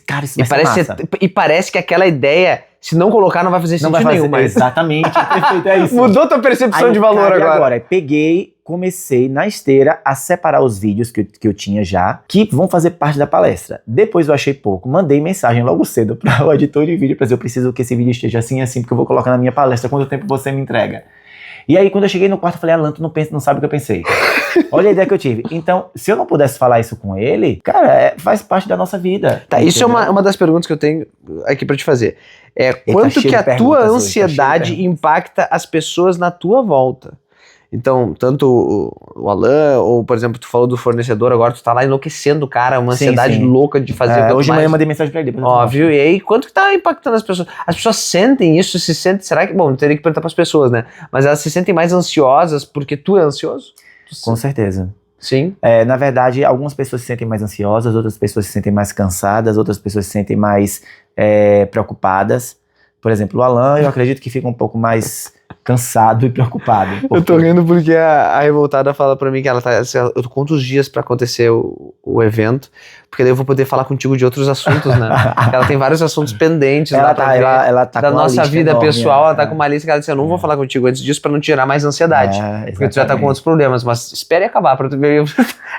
Cara, isso vai ser massa. E parece que aquela ideia, se não colocar, não vai fazer sentido nenhum. Mas... Exatamente, perfeito, é isso. Mudou tua percepção de valor agora. Peguei, comecei na esteira a separar os vídeos que eu tinha já, que vão fazer parte da palestra. Depois eu achei pouco, mandei mensagem logo cedo para o editor de vídeo, para dizer, eu preciso que esse vídeo esteja assim, porque eu vou colocar na minha palestra, quanto tempo você me entrega? E aí, quando eu cheguei no quarto, eu falei, Alan, tu não sabe o que eu pensei. Olha a ideia que eu tive. Então, se eu não pudesse falar isso com ele, cara, faz parte da nossa vida. Tá, isso é uma das perguntas que eu tenho aqui pra te fazer. Quanto que a tua ansiedade impacta as pessoas na tua volta? Então, tanto o Alan, ou, por exemplo, tu falou do fornecedor, agora tu tá lá enlouquecendo o cara, uma ansiedade louca de fazer... hoje de manhã eu mandei mensagem pra ele. Óbvio, e aí, quanto que tá impactando as pessoas? As pessoas sentem isso, será que... Bom, teria que perguntar pras pessoas, né? Mas elas se sentem mais ansiosas porque tu é ansioso? Com certeza. Sim. Na verdade, algumas pessoas se sentem mais ansiosas, outras pessoas se sentem mais cansadas, outras pessoas se sentem mais preocupadas. Por exemplo, o Alan, eu acredito que fica um pouco mais cansado e preocupado. Eu tô rindo porque a Revoltada fala pra mim que ela tá... Assim, eu tô quantos dias pra acontecer o evento, porque daí eu vou poder falar contigo de outros assuntos, né? Ela tem vários assuntos pendentes ela tá da com nossa vida enorme, pessoal, ela tá com uma lista que ela disse, eu não vou falar contigo antes disso pra não tirar mais ansiedade, porque tu já tá com outros problemas, mas espere acabar pra tu ver.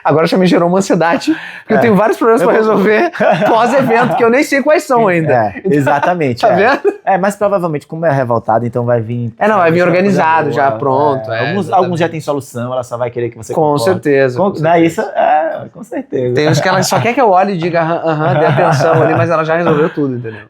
Agora já me gerou uma ansiedade, porque eu tenho vários problemas pra resolver pós-evento, que eu nem sei quais são ainda. Exatamente. Tá vendo? Mas provavelmente, como é Revoltada, então vai vir... vai vir organizado, já pronto. Alguns já tem solução, ela só vai querer que você Com certeza. Isso, com certeza. Tem uns que ela só quer que eu olhe e diga dê atenção ali, mas ela já resolveu tudo, entendeu?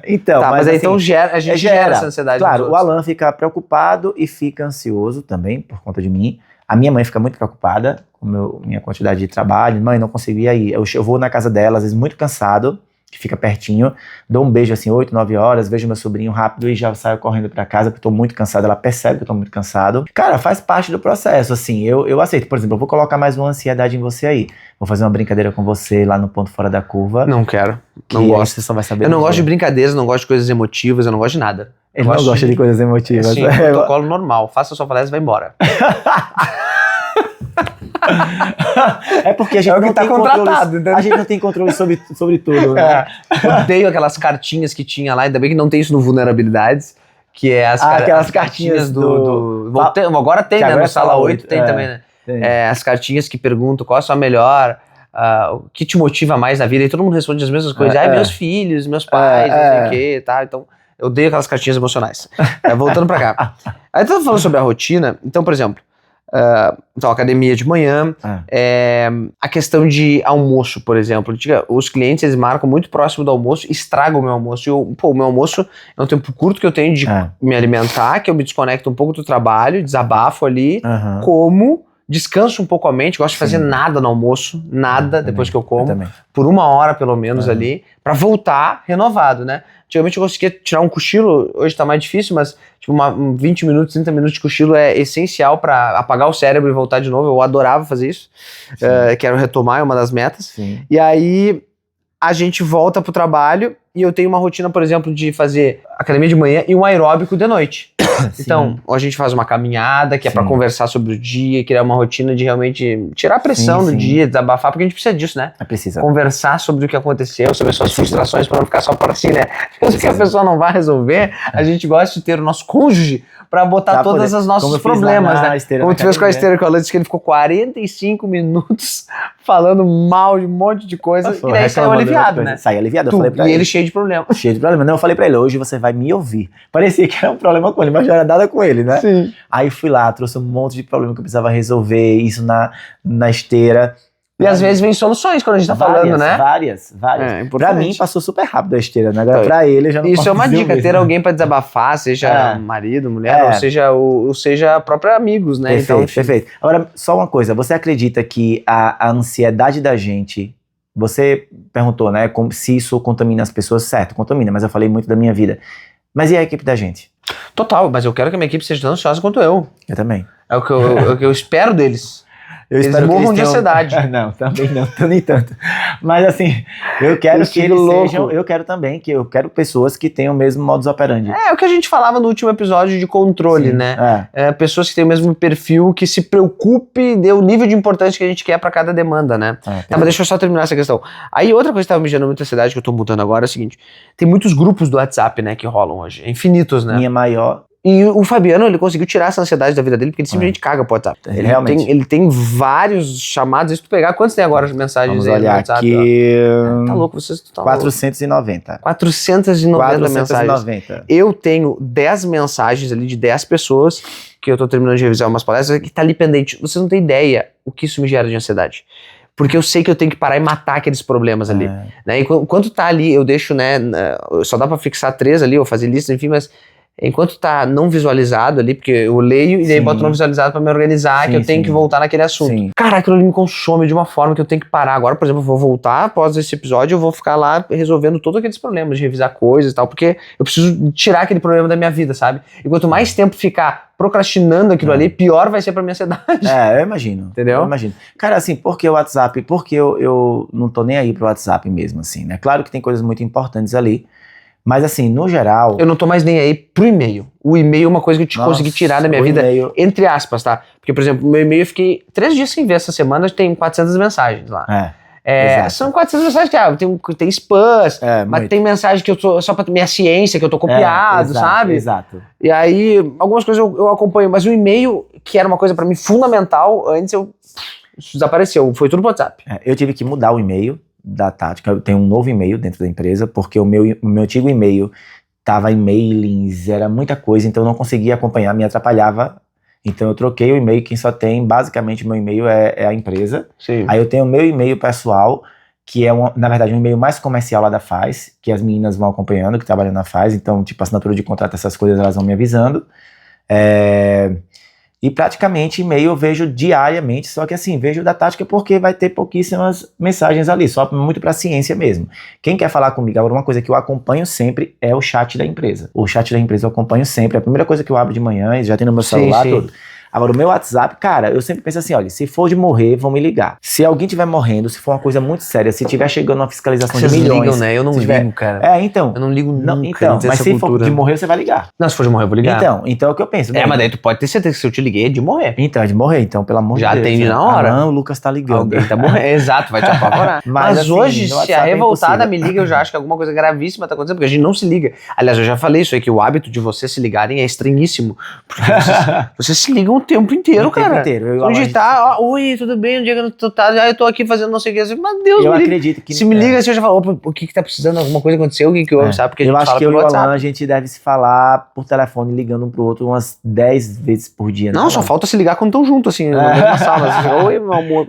Então, mas aí assim, então a gente gera essa ansiedade. Claro, o Alan fica preocupado e fica ansioso também, por conta de mim. A minha mãe fica muito preocupada com minha quantidade de trabalho. Mãe, não consegui ir. Eu vou na casa dela, às vezes muito cansado, que fica pertinho, dou um beijo assim, 8, 9 horas, vejo meu sobrinho rápido e já saio correndo pra casa porque eu tô muito cansado, ela percebe que eu tô muito cansado. Cara, faz parte do processo, assim, eu aceito. Por exemplo, eu vou colocar mais uma ansiedade em você aí. Vou fazer uma brincadeira com você lá no ponto fora da curva. Não quero, não que gosto. Você só vai saber. Eu não gosto de brincadeiras, não gosto de coisas emotivas, eu não gosto de nada. Ele não gosta de coisas emotivas. Sim, protocolo normal, faça a sua palestra e vai embora. É porque a gente não tá tem contratado, controle, a gente não tem controle sobre tudo, né? Odeio aquelas cartinhas que tinha lá, ainda bem que não tem isso no Vulnerabilidades, que é aquelas cartinhas agora tem, né? Agora No é Sala 8 tem também, né? Tem. As cartinhas que perguntam qual a sua melhor, o que te motiva mais na vida, e todo mundo responde as mesmas coisas. Meus filhos, meus pais, não sei o quê, tá? Então, eu odeio aquelas cartinhas emocionais. Voltando pra cá. Aí eu tava falando sobre a rotina, então, por exemplo, então, academia de manhã, a questão de almoço, por exemplo. Os clientes, eles marcam muito próximo do almoço, estragam o meu almoço. O meu almoço é um tempo curto que eu tenho de me alimentar, que eu me desconecto um pouco do trabalho, desabafo ali, como, descanso um pouco a mente, gosto de fazer nada no almoço, nada depois que eu como, por 1 hora pelo menos ali, pra voltar renovado, né? Antigamente eu conseguia tirar um cochilo, hoje tá mais difícil, mas tipo 20 minutos, 30 minutos de cochilo é essencial pra apagar o cérebro e voltar de novo. Eu adorava fazer isso, quero retomar, é uma das metas. Sim. E aí a gente volta pro trabalho e eu tenho uma rotina, por exemplo, de fazer academia de manhã e um aeróbico de noite. Então, a gente faz uma caminhada, que é pra conversar sobre o dia, criar uma rotina de realmente tirar a pressão do dia, desabafar, porque a gente precisa disso, né? Precisa. Conversar sobre o que aconteceu, sobre as suas frustrações, pra não ficar só por assim, né? Se a pessoa não vai resolver, a gente gosta de ter o nosso cônjuge pra botar todos os nossos problemas, né? Como tu fez com a esteira, que eu disse que ele ficou 45 minutos falando mal de um monte de coisa, e daí saiu aliviado, né? Saiu aliviado, eu falei pra ele. E ele cheio de problema. Cheio de problema. Não, eu falei pra ele, hoje você vai me ouvir. Parecia que era um problema com ele, mas já era nada com ele, né? Sim. Aí fui lá, trouxe um monte de problema que eu precisava resolver, isso na esteira. E às vezes vem soluções quando a gente tá falando, né? Várias. Pra mim passou super rápido a esteira, né? Agora pra ele eu já não isso posso é uma dizer dica, mesmo. ter alguém pra desabafar, seja marido, mulher, ou seja próprio amigos, né? Perfeito, então, perfeito. Agora, só uma coisa, você acredita que a ansiedade da gente, você perguntou, né, se isso contamina as pessoas? Certo, contamina, mas eu falei muito da minha vida. Mas e a equipe da gente? Total, mas eu quero que a minha equipe seja tão ansiosa quanto eu. Eu também. É o que eu espero deles. Eles morram de ansiedade. Não, também não, nem tanto. Mas assim, eu quero que eles sejam. Eu quero também, eu quero pessoas que tenham o mesmo modus operandi. É o que a gente falava no último episódio de controle, né? Pessoas que têm o mesmo perfil, que se preocupe e dê o nível de importância que a gente quer pra cada demanda, né? Mas deixa eu só terminar essa questão. Aí outra coisa que tava me gerando muita ansiedade, que eu tô mudando agora, é o seguinte: tem muitos grupos do WhatsApp, né, que rolam hoje. Infinitos, né? Minha maior. E o Fabiano, ele conseguiu tirar essa ansiedade da vida dele, porque ele simplesmente caga pro WhatsApp. Ele tem vários chamados, se tu pegar, quantos tem agora as mensagens? Vamos aí olhar no WhatsApp? aqui. Tá louco, vocês estão 490. 490 mensagens. Eu tenho 10 mensagens ali de 10 pessoas que eu tô terminando de revisar umas palestras que tá ali pendente. Vocês não têm ideia o que isso me gera de ansiedade. Porque eu sei que eu tenho que parar e matar aqueles problemas ali. Né? Enquanto tá ali, eu deixo, né, só dá pra fixar 3 ali, ou fazer lista, enfim, mas enquanto tá não visualizado ali, porque eu leio e daí boto não visualizado pra me organizar, que eu tenho que voltar naquele assunto. Cara, aquilo ali me consome de uma forma que eu tenho que parar. Agora, por exemplo, eu vou voltar após esse episódio, eu vou ficar lá resolvendo todos aqueles problemas, de revisar coisas e tal, porque eu preciso tirar aquele problema da minha vida, sabe? E quanto mais tempo ficar procrastinando aquilo ali, pior vai ser pra minha ansiedade. Eu imagino. Entendeu? Eu imagino. Cara, assim, porque o WhatsApp, porque eu não tô nem aí pro WhatsApp mesmo, assim, né? Claro que tem coisas muito importantes ali, mas assim, no geral... Eu não tô mais nem aí pro e-mail. O e-mail é uma coisa que eu consegui tirar da minha vida, entre aspas, tá? Porque, por exemplo, o meu e-mail eu fiquei 3 dias sem ver essa semana, tem 400 mensagens lá. São 400 mensagens que tem spams, mas tem mensagem que eu tô só pra minha ciência, que eu tô copiado, sabe? Exato. E aí, algumas coisas eu acompanho, mas o e-mail, que era uma coisa pra mim fundamental, antes desapareceu, foi tudo pro WhatsApp. Eu tive que mudar o e-mail da Tática, eu tenho um novo e-mail dentro da empresa, porque o meu antigo e-mail tava em mailings, era muita coisa, então eu não conseguia acompanhar, me atrapalhava. Então eu troquei o e-mail, quem só tem, basicamente, meu e-mail é a empresa. Sim. Aí eu tenho o meu e-mail pessoal, que é, na verdade, um e-mail mais comercial lá da Faz, que as meninas vão acompanhando, que trabalham na Faz, então, tipo, assinatura de contrato, essas coisas, elas vão me avisando. E praticamente e-mail eu vejo diariamente, só que assim, vejo da tática porque vai ter pouquíssimas mensagens ali, só muito pra ciência mesmo. Quem quer falar comigo, agora uma coisa que eu acompanho sempre é o chat da empresa. O chat da empresa eu acompanho sempre, é a primeira coisa que eu abro de manhã, já tem no meu celular, tudo. Agora, o meu WhatsApp, cara, eu sempre penso assim, olha, se for de morrer, vão me ligar. Se alguém estiver morrendo, se for uma coisa muito séria, se tiver chegando uma fiscalização Vocês de milhões... ligam, né? Eu não ligo, cara. Então. Eu não ligo nunca. Então, mas se for de morrer, você vai ligar. Não, se for de morrer, eu vou ligar. Então é o que eu penso. Mas daí tu pode ter certeza que se eu te liguei é de morrer. Então, é de morrer. Então, pelo amor de Deus. Já atende na hora. Alan, o Lucas tá ligando. Alguém tá morrendo. Exato, vai te apavorar. Mas assim, hoje, se a revoltada é me liga, eu já acho que alguma coisa gravíssima tá acontecendo, porque a gente não se liga. Aliás, eu já falei isso aí, que o hábito de vocês se ligarem é estranhíssimo. Porque vocês se ligam o tempo inteiro, cara. O tempo inteiro. Onde tá, oi, tudo bem, onde é que tu tá? Eu tô aqui fazendo não sei o que. Meu Deus, eu acredito que... Se me liga assim, eu já falo, opa, o que tá precisando? Alguma coisa aconteceu? O que houve, sabe? Porque eu acho que eu e o Alan, a gente deve se falar por telefone, ligando um pro outro umas 10 vezes por dia. Não, só falta se ligar quando estão juntos, assim, na mesma sala. Assim, oi, meu amor,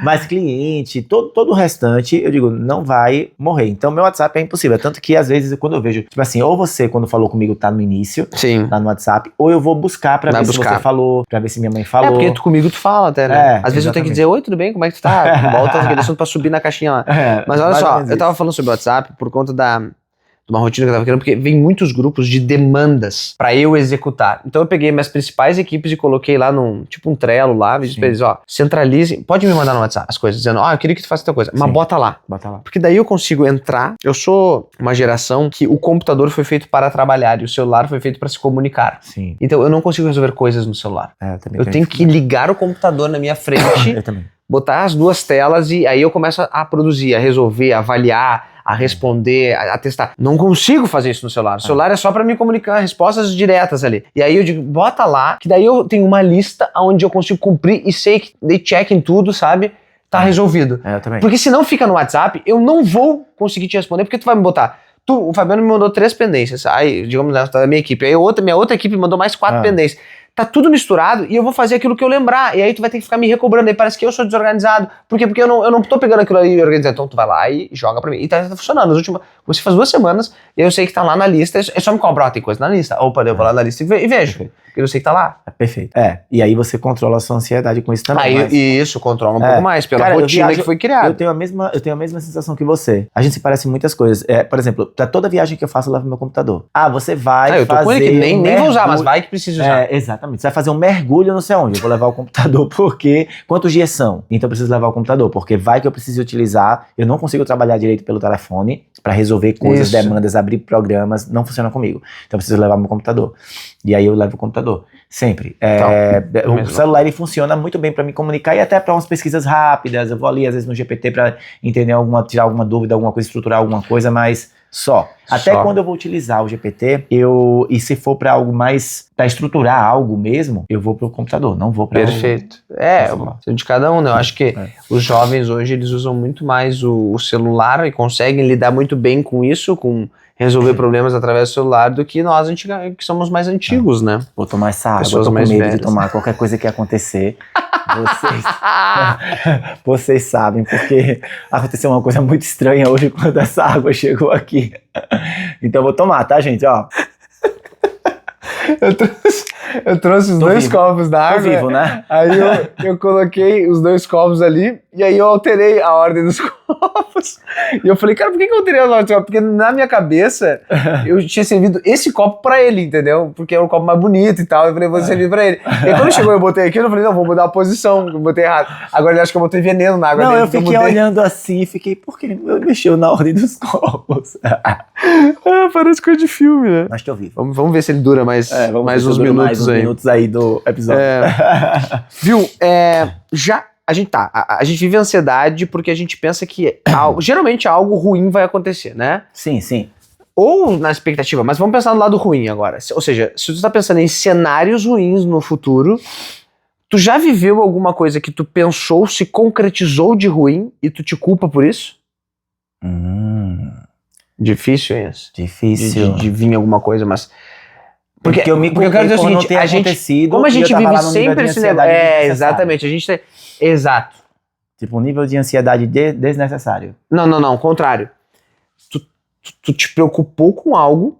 mas cliente, todo o restante, eu digo, não vai morrer. Então, meu WhatsApp é impossível. Tanto que, às vezes, quando eu vejo, tipo assim, ou você, quando falou comigo, tá no início, lá no WhatsApp, ou eu vou buscar pra ver se você falou, pra ver se minha mãe falou. É, porque comigo tu fala até, né? Às vezes eu tenho que dizer, oi, tudo bem, como é que tu tá? Volta aquele assunto pra subir na caixinha lá. Mas olha só, eu tava falando sobre o WhatsApp por conta de uma rotina que eu tava querendo, porque vem muitos grupos de demandas pra eu executar. Então eu peguei minhas principais equipes e coloquei lá num, tipo um Trello lá, disse pra eles, ó, centralizem, pode me mandar no WhatsApp as coisas, dizendo, eu queria que tu faça tal coisa, mas bota lá. Porque daí eu consigo entrar, eu sou uma geração que o computador foi feito para trabalhar e o celular foi feito para se comunicar. Sim. Então eu não consigo resolver coisas no celular. Eu tenho que ligar o computador na minha frente, eu também. Botar as duas telas e aí eu começo a produzir, a resolver, a avaliar, a responder, a testar. Não consigo fazer isso no celular. O celular é só pra me comunicar respostas diretas ali. E aí eu digo, bota lá, que daí eu tenho uma lista onde eu consigo cumprir e sei que dei check em tudo, sabe? Tá resolvido. Eu também. Porque se não fica no WhatsApp, eu não vou conseguir te responder, porque tu vai me botar. O Fabiano me mandou 3 pendências, aí, digamos, da minha equipe. Aí minha outra equipe mandou mais 4 pendências. Tá tudo misturado e eu vou fazer aquilo que eu lembrar. E aí tu vai ter que ficar me recobrando. Aí parece que eu sou desorganizado. Por quê? Porque eu não tô pegando aquilo aí e organizando. Então tu vai lá e joga pra mim. E tá funcionando. Você faz 2 semanas e eu sei que tá lá na lista. É só me cobrar, tem coisa na lista. Opa, eu vou lá na lista e vejo. Porque eu sei que tá lá. Perfeito. E aí você controla a sua ansiedade com isso também. Isso, controla um pouco mais. Pela rotina que foi criada. Eu tenho a mesma sensação que você. A gente se parece em muitas coisas. Por exemplo, pra toda viagem que eu faço, eu levo meu computador. Você vai eu tô fazer com ele que nem vou usar, mas vai que precisa usar. Exatamente. Você vai fazer um mergulho não sei onde. Eu vou levar o computador porque... Quantos dias são? Então eu preciso levar o computador. Porque vai que eu preciso utilizar. Eu não consigo trabalhar direito pelo telefone pra resolver coisas, demandas, abrir programas. Não funciona comigo. Então eu preciso levar meu computador. E aí eu levo o computador. Sempre. O celular ele funciona muito bem pra me comunicar e até pra umas pesquisas rápidas. Eu vou ali às vezes no GPT pra entender tirar alguma dúvida, alguma coisa, estruturar alguma coisa, mas Até quando eu vou utilizar o GPT, e se for pra algo mais, pra estruturar algo mesmo, eu vou pro computador, não vou pra Perfeito. De cada um, né? Eu acho que os jovens hoje, eles usam muito mais o celular e conseguem lidar muito bem com isso, com resolver problemas através do celular, do que nós que somos mais antigos, né? Vou tomar essa água, eu tô com medo de tomar qualquer coisa que acontecer. Vocês sabem, porque aconteceu uma coisa muito estranha hoje quando essa água chegou aqui. Então eu vou tomar, tá, gente? Ó. Eu trouxe os 2 copos d'água. Tô vivo, né? Aí eu coloquei os 2 copos ali e aí eu alterei a ordem dos copos. E eu falei, cara, por que eu alterei a ordem dos copos? Porque na minha cabeça eu tinha servido esse copo pra ele, entendeu? Porque é o copo mais bonito e tal. Eu falei, vou servir pra ele. E aí quando chegou eu botei aqui, eu falei, não, vou mudar a posição, eu botei errado. Agora ele acha que eu botei veneno na água dele. Não, eu fiquei olhando assim, por que ele mexeu na ordem dos copos? Parece coisa de filme, né? Mas tô vivo. Vamos ver se ele dura mais uns minutos aí do episódio. Viu? A gente vive ansiedade porque a gente pensa que geralmente algo ruim vai acontecer, né? Sim, sim. Ou na expectativa, mas vamos pensar no lado ruim agora. Ou seja, se tu tá pensando em cenários ruins no futuro, tu já viveu alguma coisa que tu pensou, se concretizou de ruim e tu te culpa por isso? Difícil é isso? Difícil. De vir alguma coisa, mas... Porque eu quero dizer o seguinte, como a gente vive sempre esse negócio... Exatamente, a gente tem... Exato. Tipo, um nível de ansiedade desnecessário. Não, contrário. Tu te preocupou com algo,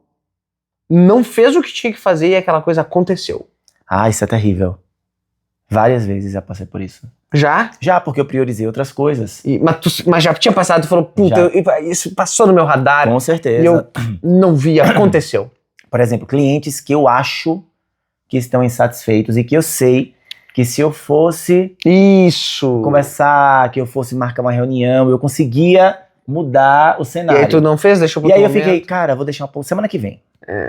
não fez o que tinha que fazer e aquela coisa aconteceu. Isso é terrível. Várias vezes já passei por isso. Já? Já, porque eu priorizei outras coisas. Mas já tinha passado, tu falou, puta, isso passou no meu radar. Com certeza. E eu não vi, aconteceu. Por exemplo, clientes que eu acho que estão insatisfeitos e que eu sei que se eu fosse Isso. conversar, que eu fosse marcar uma reunião, eu conseguia mudar o E cenário. aí tu não fez, deixou pro E aí eu outro fiquei, momento? cara, vou deixar semana que vem.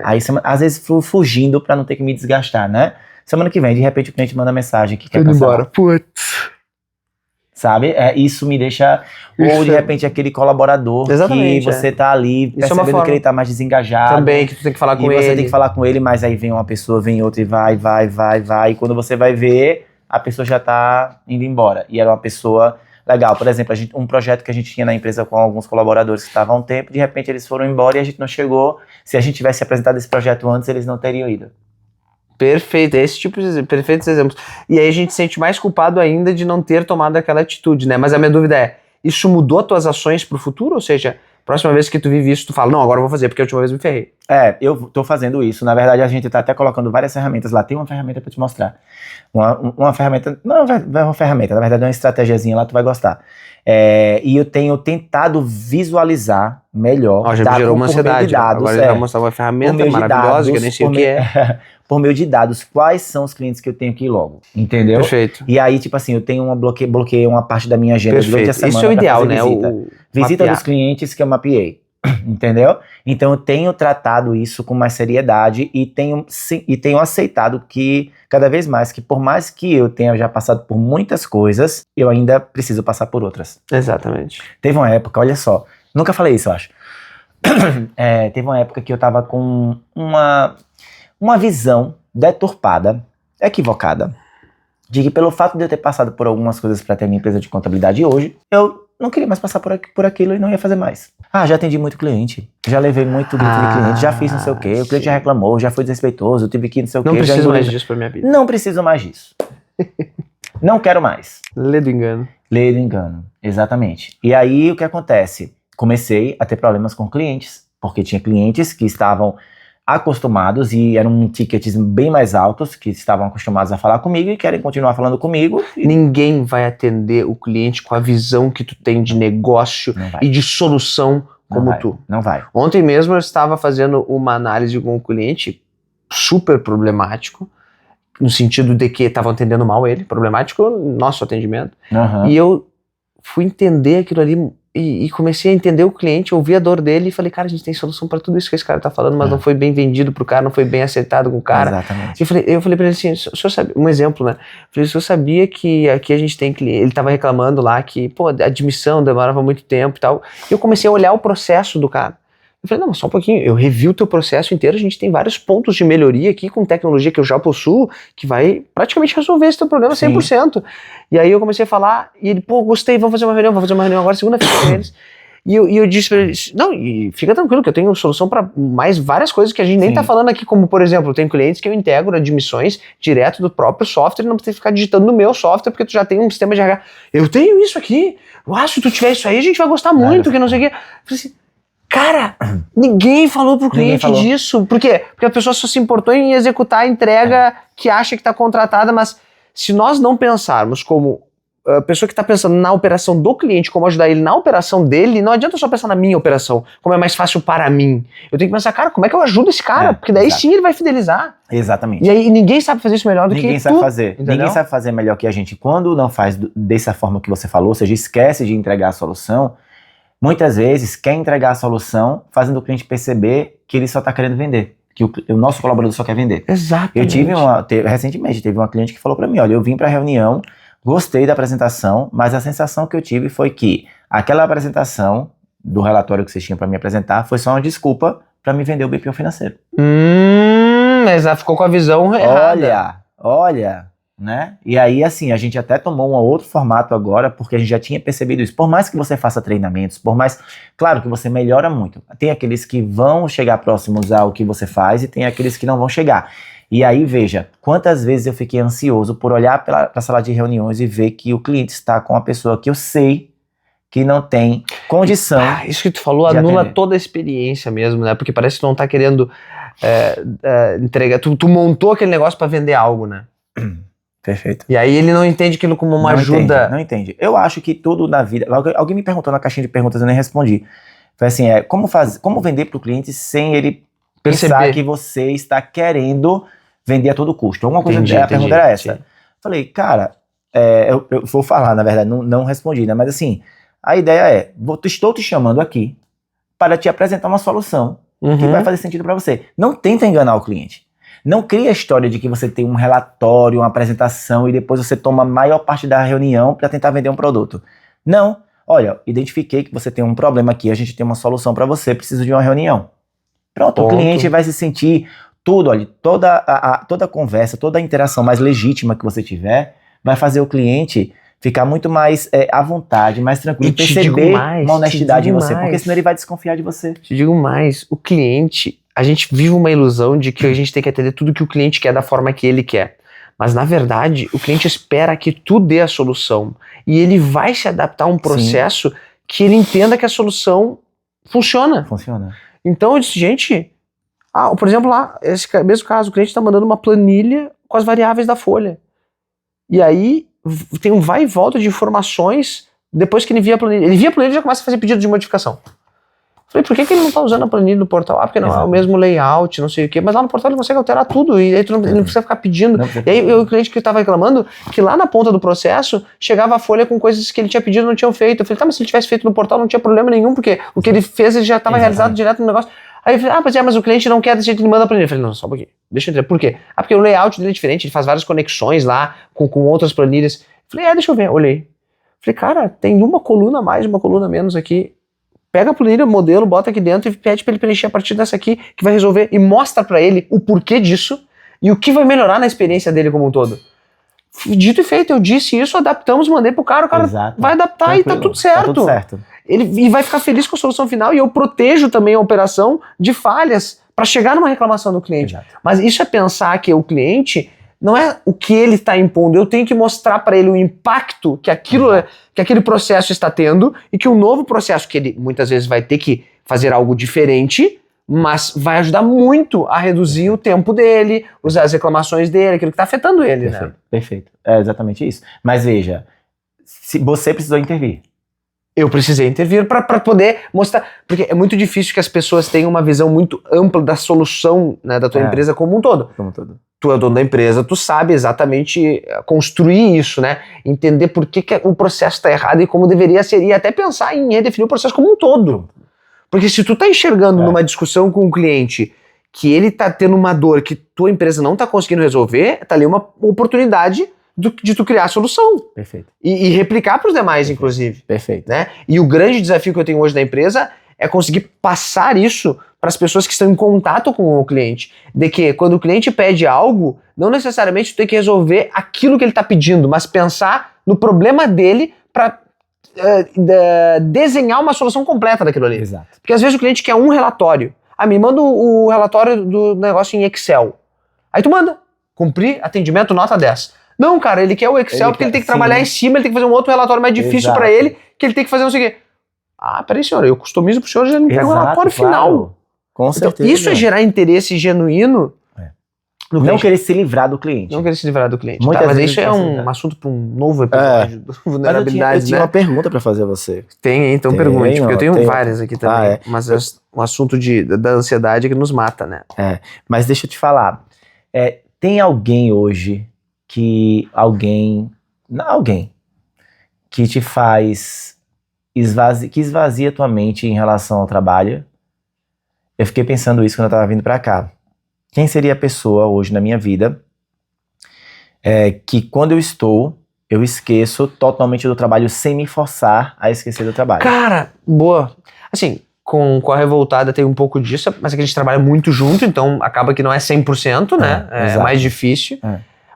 Aí às vezes fui fugindo pra não ter que me desgastar, né? Semana que vem, de repente o cliente manda mensagem que quer cancelar. Putz. Sabe? Isso me deixa... Ou de repente aquele colaborador Exatamente, que você tá ali Isso é uma percebendo forma. que ele tá mais desengajado. Também, que tu tem que falar E com você ele. tem que falar com ele, mas aí vem uma pessoa, vem outra e vai. E quando você vai ver, a pessoa já tá indo embora. E era uma pessoa legal. Por exemplo, um projeto que a gente tinha na empresa com alguns colaboradores que estavam há um tempo, de repente eles foram embora e a gente não chegou. Se a gente tivesse apresentado esse projeto antes, eles não teriam ido. Perfeito, é esse tipo de perfeitos exemplos. E aí a gente se sente mais culpado ainda de não ter tomado aquela atitude, né? Mas a minha dúvida é, isso mudou as tuas ações pro futuro? Ou seja, próxima vez que tu vive isso, tu fala, não, agora eu vou fazer, porque a última vez eu me ferrei. Eu tô fazendo isso. Na verdade, a gente tá até colocando várias ferramentas lá. Tem uma ferramenta pra te mostrar. Uma ferramenta, não é uma ferramenta, na verdade é uma estratégiazinha lá, tu vai gostar. E eu tenho tentado visualizar melhor. Já me gerou uma ansiedade. Agora ele vai mostrar uma ferramenta maravilhosa, que eu nem sei o que é. Por meio de dados, quais são os clientes que eu tenho que ir logo, entendeu? Perfeito. E aí, tipo assim, eu tenho bloqueei uma parte da minha agenda durante a semana. Isso é o ideal, né? Visita dos clientes que eu mapeei, entendeu? Então eu tenho tratado isso com mais seriedade e tenho aceitado que, cada vez mais, que por mais que eu tenha já passado por muitas coisas, eu ainda preciso passar por outras. Exatamente. Teve uma época, olha só, nunca falei isso, eu acho. Teve uma época que eu tava com uma visão deturpada, equivocada, de que pelo fato de eu ter passado por algumas coisas para ter minha empresa de contabilidade hoje, eu não queria mais passar por aquilo e não ia fazer mais. Já atendi muito cliente, já levei muito grito de cliente, já fiz não sei o quê, o cliente já reclamou, já foi desrespeitoso, eu tive que não sei o quê. Não preciso mais disso pra minha vida. Não preciso mais disso. Não quero mais. Lê do engano. Lê do engano, exatamente. E aí o que acontece? Comecei a ter problemas com clientes, porque tinha clientes que estavam acostumados e eram tickets bem mais altos, que estavam acostumados a falar comigo e querem continuar falando comigo. Ninguém vai atender o cliente com a visão que tu tem de negócio e de solução como tu. Não vai. Ontem mesmo eu estava fazendo uma análise com um cliente super problemático, no sentido de que estavam atendendo mal ele, problemático nosso atendimento, e eu fui entender aquilo ali e comecei a entender o cliente, ouvir a dor dele e falei, cara, a gente tem solução pra tudo isso que esse cara tá falando, mas não foi bem vendido pro cara, não foi bem acertado com o cara. Exatamente. Eu falei pra ele assim, o senhor sabe, um exemplo, né? Eu falei, o senhor sabia que aqui a gente tem cliente, ele tava reclamando lá que, a admissão demorava muito tempo e tal. E eu comecei a olhar o processo do cara. Eu falei, não, só um pouquinho, eu revi o teu processo inteiro, a gente tem vários pontos de melhoria aqui com tecnologia que eu já possuo, que vai praticamente resolver esse teu problema 100%. Sim. E aí eu comecei a falar, e ele, gostei, vamos fazer uma reunião agora, segunda-feira com eles. E eu disse pra eles, não, e fica tranquilo que eu tenho solução para mais várias coisas que a gente nem tá falando aqui, como por exemplo, eu tenho clientes que eu integro admissões direto do próprio software, não precisa ficar digitando no meu software, porque tu já tem um sistema de RH. Eu tenho isso aqui, se tu tiver isso aí, a gente vai gostar muito, que não sei o quê. Eu falei assim, cara, ninguém falou pro cliente disso. Por quê? Porque a pessoa só se importou em executar a entrega que acha que está contratada, mas se nós não pensarmos como a pessoa que está pensando na operação do cliente, como ajudar ele na operação dele, não adianta só pensar na minha operação, como é mais fácil para mim. Eu tenho que pensar, cara, como é que eu ajudo esse cara? Porque daí sim ele vai fidelizar. Exatamente. E aí ninguém sabe fazer isso melhor do que tu. Ninguém sabe fazer melhor que a gente. Quando não faz dessa forma que você falou, ou seja, esquece de entregar a solução, muitas vezes quer entregar a solução fazendo o cliente perceber que ele só está querendo vender, que o nosso colaborador só quer vender. Exatamente. Recentemente, teve uma cliente que falou para mim, olha, eu vim para a reunião, gostei da apresentação, mas a sensação que eu tive foi que aquela apresentação do relatório que vocês tinham para me apresentar foi só uma desculpa para me vender o BPO financeiro. Mas ela ficou com a visão errada. Olha, né? E aí, assim, a gente até tomou um outro formato agora, porque a gente já tinha percebido isso. Por mais que você faça treinamentos, claro que você melhora muito. Tem aqueles que vão chegar próximos ao que você faz e tem aqueles que não vão chegar. E aí, veja, quantas vezes eu fiquei ansioso por olhar para a sala de reuniões e ver que o cliente está com uma pessoa que eu sei que não tem condição. Isso que tu falou anula toda a experiência mesmo, né? Porque parece que tu não tá querendo entregar. Tu montou aquele negócio para vender algo, né? Perfeito. E aí ele não entende aquilo como uma Não ajuda. Entende, não entende. Eu acho que tudo na vida... Alguém me perguntou na caixinha de perguntas, eu nem respondi. Foi assim, como vender para o cliente sem ele pensar Perceber. que você está querendo vender a todo custo. Alguma coisa, Entendi, a pergunta era essa. entendi. Falei, cara, eu vou falar, na verdade, não respondi, né? Mas assim, a ideia estou te chamando aqui para te apresentar uma solução que vai fazer sentido para você. Não tenta enganar o cliente. Não cria a história de que você tem um relatório, uma apresentação e depois você toma a maior parte da reunião para tentar vender um produto. Não. Olha, identifiquei que você tem um problema aqui, a gente tem uma solução para você, preciso de uma reunião. Pronto, o cliente vai se sentir tudo, olha, toda a conversa, toda a interação mais legítima que você tiver, vai fazer o cliente ficar muito mais à vontade, mais tranquilo, E te perceber digo mais, uma honestidade em te digo você, porque mais. senão ele vai desconfiar de você. Te digo mais, o cliente, a gente vive uma ilusão de que a gente tem que atender tudo que o cliente quer da forma que ele quer. Mas na verdade, o cliente espera que tu dê a solução. E ele vai se adaptar a um processo que ele entenda que a solução funciona. Funciona. Então eu disse, gente, por exemplo lá, esse mesmo caso, o cliente está mandando uma planilha com as variáveis da folha. E aí tem um vai e volta de informações depois que ele via a planilha. Ele via a planilha e já começa a fazer pedido de modificação. Falei, por que ele não está usando a planilha no portal? Porque não é o mesmo layout, não sei o quê. Mas lá no portal ele consegue alterar tudo e aí ele não precisa ficar pedindo. E aí o cliente que estava reclamando que lá na ponta do processo chegava a folha com coisas que ele tinha pedido e não tinham feito. Eu falei, tá, mas se ele tivesse feito no portal não tinha problema nenhum, porque o que ele fez ele já estava realizado direto no negócio. Aí eu falei, mas o cliente não quer desse jeito, ele manda a planilha. Eu falei, não, só um pouquinho, deixa eu entender. Por quê? Porque o layout dele é diferente, ele faz várias conexões lá com outras planilhas. Eu falei, deixa eu ver, olhei. Falei, cara, tem uma coluna a mais, uma coluna a menos aqui. Pega a planilha, o modelo, bota aqui dentro e pede pra ele preencher a partir dessa aqui, que vai resolver, e mostra pra ele o porquê disso e o que vai melhorar na experiência dele como um todo. Dito e feito, eu disse isso, adaptamos, mandei pro cara, o cara vai adaptar. Tranquilo. E tá tudo certo. Tá tudo certo. E vai ficar feliz com a solução final, e eu protejo também a operação de falhas para chegar numa reclamação do cliente. Exato. Mas isso é pensar que o cliente não é o que ele está impondo, eu tenho que mostrar para ele o impacto que aquele processo está tendo e que o novo processo, que ele muitas vezes vai ter que fazer algo diferente, mas vai ajudar muito a reduzir o tempo dele, as reclamações dele, aquilo que está afetando ele. Perfeito, né? Perfeito. É exatamente isso. Mas veja, se você precisou intervir. Eu precisei intervir para poder mostrar, porque é muito difícil que as pessoas tenham uma visão muito ampla da solução, né, da tua empresa como um todo. Como um todo. Tu é o dono da empresa, tu sabe exatamente construir isso, né? Entender por que o processo está errado e como deveria ser, e até pensar em redefinir o processo como um todo. Porque se tu tá enxergando numa discussão com um cliente que ele tá tendo uma dor que tua empresa não tá conseguindo resolver, tá ali uma oportunidade de tu criar a solução. Perfeito. E replicar para os demais, inclusive. Perfeito. Né? E o grande desafio que eu tenho hoje na empresa é conseguir passar isso para as pessoas que estão em contato com o cliente. De que quando o cliente pede algo, não necessariamente tu tem que resolver aquilo que ele está pedindo, mas pensar no problema dele para desenhar uma solução completa daquilo ali. Exato. Porque às vezes o cliente quer um relatório. Me manda o relatório do negócio em Excel. Aí tu manda. Cumprir, atendimento, nota 10. Não, cara, ele quer o Excel porque ele tem que trabalhar em cima, ele tem que fazer um outro relatório mais difícil para ele, que ele tem que fazer não sei o quê. Peraí, senhor, eu customizo pro senhor e já não pega o relatório final. Com certeza. Então, isso é gerar interesse genuíno. Não querer se livrar do cliente. Não querer se livrar do cliente. Mas isso é um assunto para um novo episódio do Vulnerabilidade. Eu tinha uma pergunta para fazer a você. Tem, então pergunte, porque eu tenho várias aqui também. Mas é um assunto da ansiedade que nos mata, né? Mas deixa eu te falar. Tem alguém hoje que te faz que esvazia tua mente em relação ao trabalho? Eu fiquei pensando isso quando eu tava vindo pra cá. Quem seria a pessoa hoje na minha vida que quando eu esqueço totalmente do trabalho sem me forçar a esquecer do trabalho? Cara, boa. Assim, com a Revoltada tem um pouco disso, mas é que a gente trabalha muito junto, então acaba que não é 100%, né? É mais difícil.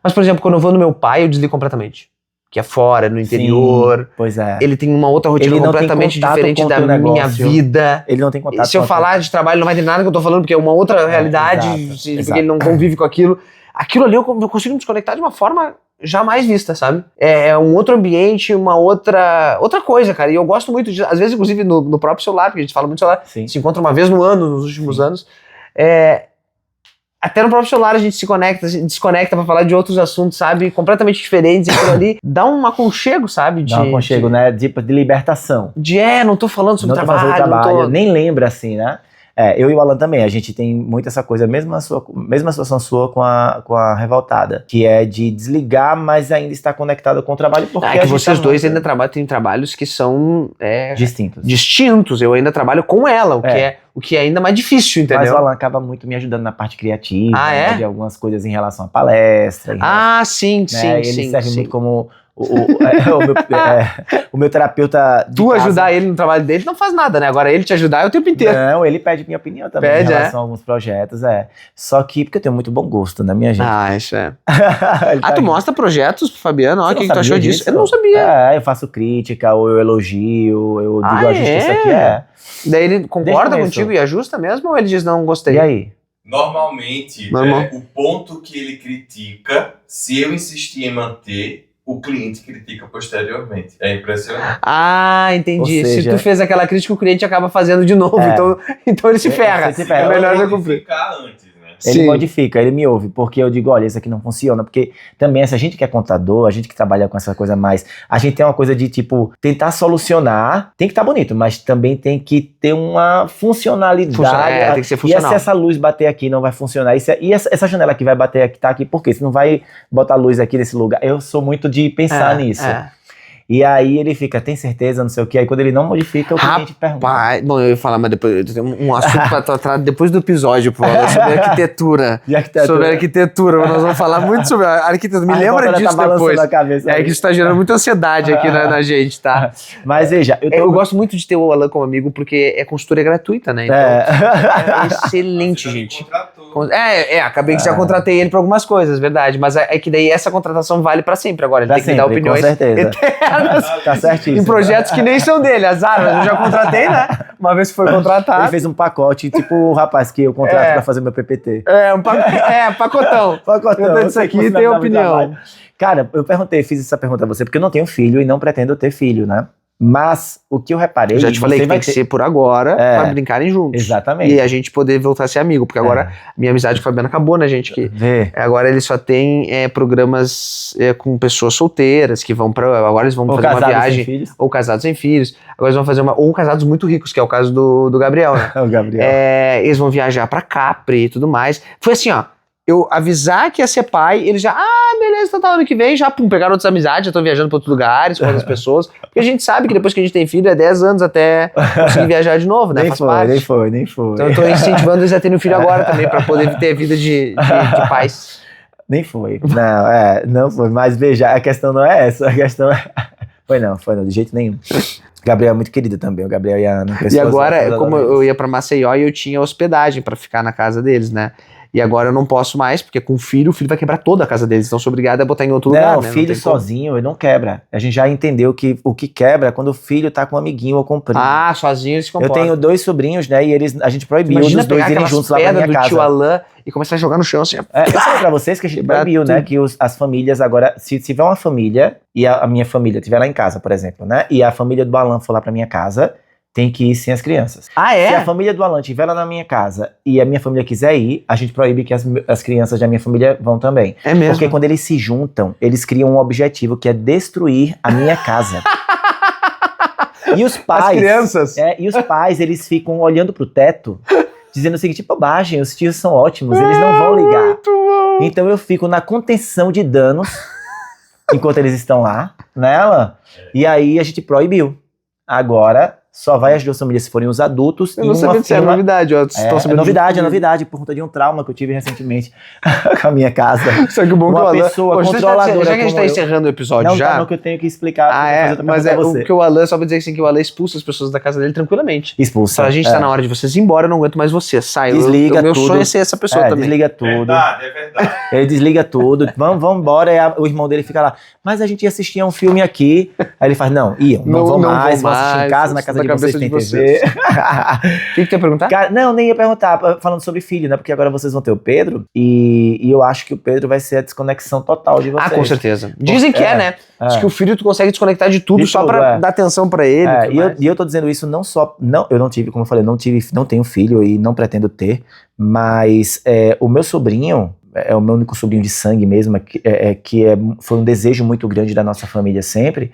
Mas, por exemplo, quando eu vou no meu pai, eu desligo completamente. Que é fora, no interior. Sim, pois é. Ele tem uma outra rotina completamente diferente da minha vida. Ele não tem contato. Se eu falar de trabalho, não vai ter nada que eu tô falando, porque é uma outra realidade, porque ele não convive com aquilo. Aquilo ali eu consigo me desconectar de uma forma jamais vista, sabe? É um outro ambiente, uma outra coisa, cara. E eu gosto muito disso. Às vezes, inclusive, no próprio celular, porque a gente fala muito celular, se encontra uma vez no ano, nos últimos anos. até no próprio celular a gente se desconecta pra falar de outros assuntos, sabe? Completamente diferentes. E aquilo ali dá um aconchego, sabe? Dá um aconchego, né? De libertação. Não tô falando sobre não trabalho. Não trabalho, tô... nem lembra assim, né? Eu e o Alan também, a gente tem muito essa coisa, mesma situação sua com a Revoltada, que é de desligar, mas ainda estar conectado com o trabalho, porque que vocês dois ainda têm trabalhos que são distintos. Eu ainda trabalho com ela, o que é ainda mais difícil, entendeu? Mas o Alan acaba muito me ajudando na parte criativa, né, de algumas coisas em relação à palestra. Sim. Ele serve muito como o meu terapeuta de Tu casa. Ajudar ele no trabalho dele não faz nada, né? Agora ele te ajudar é o tempo inteiro. Não, ele pede minha opinião também em relação a alguns projetos, Só que porque eu tenho muito bom gosto, né, minha gente? Isso é. Tu mostra projetos pro Fabiano? Ó, o que tu achou disso? Eu não sabia. Eu faço crítica, ou eu elogio, eu digo ajusta isso aqui, Daí ele concorda contigo e ajusta mesmo, ou ele diz não gostei? E aí? Normalmente, o ponto que ele critica, se eu insistir em manter, o cliente critica posteriormente. É impressionante. Entendi. Ou seja, se tu fez aquela crítica, o cliente acaba fazendo de novo. Então ele se ferra. É melhor eu cumprir. Ficar antes, né? Ele modifica, ele me ouve, porque eu digo, olha, isso aqui não funciona, porque também se a gente que é contador, a gente que trabalha com essa coisa mais, a gente tem uma coisa de tipo, tentar solucionar, tem que estar bonito, mas também tem que ter uma funcionalidade. Tem que ser funcional. E se essa luz bater aqui não vai funcionar, e essa janela que vai bater aqui, tá aqui, por quê? Você não vai botar luz aqui nesse lugar. Eu sou muito de pensar nisso. E aí ele fica, tem certeza, não sei o que. Aí quando ele não modifica, o cliente pergunta. Bom, eu ia falar, mas depois eu tenho um assunto pra tratar depois do episódio, pô, sobre arquitetura. Sobre arquitetura. Nós vamos falar muito sobre a arquitetura. Me lembra disso depois. Que isso tá gerando muita ansiedade aqui na gente, tá? Mas veja, eu gosto muito de ter o Alan como amigo, porque é consultoria gratuita, né? Então, é excelente, gente. Acabei que já contratei ele pra algumas coisas, verdade. Mas é que daí essa contratação vale pra sempre agora. Ele tem que me dar opiniões. Com certeza. Tá certíssimo. Em projetos que nem são dele, azar, mas eu já contratei, né? Uma vez que foi contratado. Ele fez um pacote, tipo o rapaz que eu contrato pra fazer meu PPT. Pacotão. Pacotão. Isso aqui tem opinião. Cara, fiz essa pergunta a você, porque eu não tenho filho e não pretendo ter filho, né? Mas o que eu reparei... Eu já te falei que tem que ser por agora, pra brincarem juntos. Exatamente. E a gente poder voltar a ser amigo, porque agora minha amizade com o Fabiano acabou, né, gente? Agora ele só tem programas com pessoas solteiras, que vão pra... Agora eles vão fazer uma viagem... Ou casados sem filhos. Agora eles vão fazer ou casados muito ricos, que é o caso do Gabriel, né? O Gabriel. Eles vão viajar pra Capri e tudo mais. Foi assim, ó. Eu avisar que ia ser pai, eles já, beleza, tá ano que vem, já, pegaram outras amizades, já estão viajando pra outros lugares, com outras pessoas, porque a gente sabe que depois que a gente tem filho, é 10 anos até conseguir viajar de novo, né, Nem foi. Então eu tô incentivando eles a terem um filho agora também, pra poder ter vida de pais. Nem foi, não foi, mas veja, a questão não é essa, a questão foi não, de jeito nenhum. Gabriel é muito querido também, o Gabriel e a Ana. E agora, como eu ia pra Maceió e eu tinha hospedagem pra ficar na casa deles, né? E agora eu não posso mais, porque com o filho vai quebrar toda a casa deles. Então sou obrigado a botar em outro lugar, né? Filho sozinho, ele não quebra. A gente já entendeu que o que quebra é quando o filho tá com um amiguinho ou com um primo. Sozinho eles se comportam. Eu tenho 2 sobrinhos, né? E a gente proibiu dos 2 irem juntos lá pra minha casa. Tio Alan e começar a jogar no chão assim. Eu falei pra vocês que a gente proibiu, né? Que as famílias agora, se tiver uma família e a minha família estiver lá em casa, por exemplo, né? E a família do Alan for lá pra minha casa, tem que ir sem as crianças. Se a família do Alan estiver lá na minha casa e a minha família quiser ir, a gente proíbe que as crianças da minha família vão também. É mesmo? Porque quando eles se juntam, eles criam um objetivo que é destruir a minha casa. E os pais... As crianças? E os pais, eles ficam olhando pro teto, dizendo o seguinte, bobagem, os tios são ótimos, eles não vão ligar. Então eu fico na contenção de danos, enquanto eles estão lá, né, Alan? E aí a gente proibiu. Agora... Só vai as 2 famílias se forem os adultos. Eu não sabia se é novidade. É novidade, por conta de um trauma que eu tive recentemente com a minha casa. Só que bom uma que pessoa controladora. Já que a gente tá encerrando o episódio já. Não, que eu tenho que explicar. Mas o que o Alan, só pra dizer assim, que o Alan expulsa as pessoas da casa dele tranquilamente. Expulsa. Fala, a gente tá na hora de vocês ir embora, eu não aguento mais você. Sai. Desliga meu tudo. sonho é ser essa pessoa também. Desliga tudo. É verdade. Ele desliga tudo. Vamos embora. E o irmão dele fica lá. Mas a gente ia assistir a um filme aqui. Aí ele faz, não vão mais. Vão assistir em casa, na casa da cabeça de vocês. O que tu ia perguntar? Cara, não, nem ia perguntar, falando sobre filho, né? Porque agora vocês vão ter o Pedro, e eu acho que o Pedro vai ser a desconexão total de vocês. Ah, com certeza. Dizem que né? Diz que o filho tu consegue desconectar de tudo De só tudo, pra dar atenção pra ele. E eu tô dizendo isso não só... Não, eu não tive, como eu falei, não tenho filho e não pretendo ter, mas o meu sobrinho... É o meu único sobrinho de sangue mesmo, foi um desejo muito grande da nossa família sempre.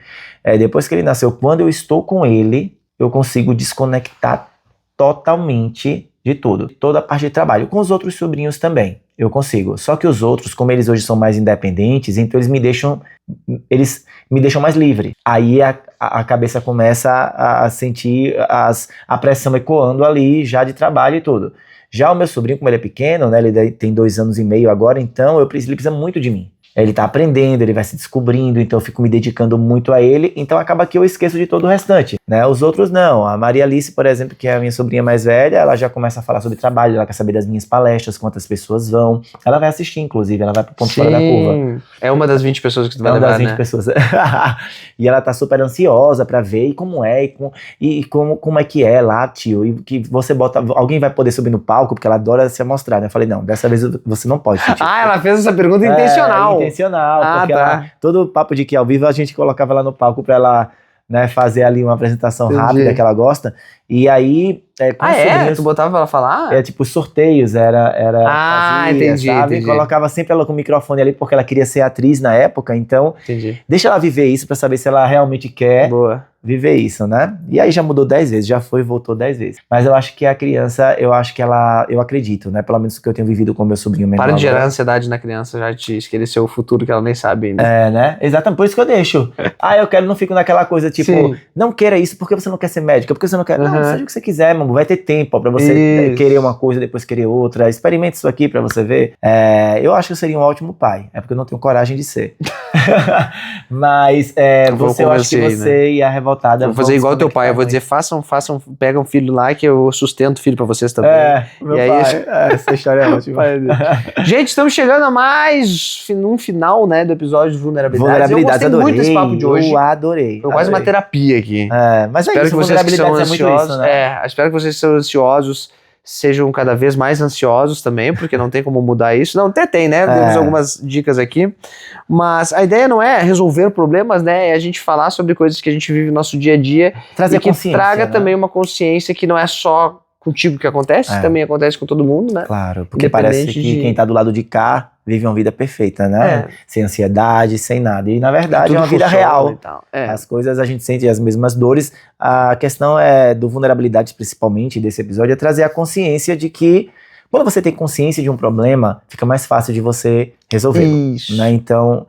Depois que ele nasceu, quando eu estou com ele, eu consigo desconectar totalmente de tudo. Toda a parte de trabalho. Com os outros sobrinhos também, eu consigo. Só que os outros, como eles hoje são mais independentes, então eles me deixam mais livre. Aí a cabeça começa a sentir a pressão ecoando ali, já de trabalho e tudo. Já o meu sobrinho, como ele é pequeno, né, ele tem 2 anos e meio agora, então ele precisa muito de mim. Ele tá aprendendo, ele vai se descobrindo, então eu fico me dedicando muito a ele, então acaba que eu esqueço de todo o restante, né? Os outros não. A Maria Alice, por exemplo, que é a minha sobrinha mais velha, ela já começa a falar sobre trabalho, ela quer saber das minhas palestras, quantas pessoas vão. Ela vai assistir, inclusive, ela vai pro ponto fora da curva. É uma das 20 pessoas que tu vai levar, né? É uma das 20 pessoas. E ela tá super ansiosa pra ver e como é que é lá, tio, e que você bota, alguém vai poder subir no palco, porque ela adora se mostrar, né? Eu falei, não, dessa vez você não pode, tio. Ela fez essa pergunta intencional. Porque todo o papo de que ao vivo a gente colocava ela no palco pra ela, né, fazer ali uma apresentação rápida que ela gosta. E aí... Tu botava pra ela falar? Tipo, sorteios, fazia, entendi, sabe? Entendi. Colocava sempre ela com o microfone ali, porque ela queria ser atriz na época, então... Entendi. Deixa ela viver isso pra saber se ela realmente quer viver isso, né? E aí já mudou 10 vezes, já foi e voltou 10 vezes. Mas eu acho que a criança, eu acredito, né? Pelo menos o que eu tenho vivido com o meu sobrinho menor. Para de gerar ansiedade na criança, já te esquecer o futuro que ela nem sabe ainda. Né? Exatamente, por isso que eu deixo. Não fico naquela coisa, tipo, Sim. Não queira isso porque você não quer ser médica, porque você não quer... Não, seja o que você quiser, mano, vai ter tempo pra você querer uma coisa, depois querer outra. Experimente isso aqui pra você ver. Eu acho que eu seria um ótimo pai, porque eu não tenho coragem de ser. Mas eu acho que você e a revoltada... Vou fazer igual teu pai, eu vou dizer, pega um filho lá que eu sustento o filho pra vocês também. Meu pai, essa história é ótima. Gente, estamos chegando a mais um final, né, do episódio de Vulnerabilidades. Eu gostei muito desse papo de hoje. Eu adorei. Foi quase uma terapia aqui. Mas espero que vocês que são ansiosos, né? Espero que vocês que são ansiosos sejam cada vez mais ansiosos também, porque não tem como mudar isso. Não, até tem, né? Demos algumas dicas aqui. Mas a ideia não é resolver problemas, né? É a gente falar sobre coisas que a gente vive no nosso dia a dia. Trazer e que traga também uma consciência que não é só contigo que acontece, também acontece com todo mundo, né? Claro, porque parece que quem tá do lado de cá vive uma vida perfeita, né? Sem ansiedade, sem nada. E na verdade é uma vida real. As coisas a gente sente as mesmas dores. A questão do vulnerabilidade, principalmente desse episódio, é trazer a consciência de que quando você tem consciência de um problema, fica mais fácil de você resolver. Isso. Né? Então,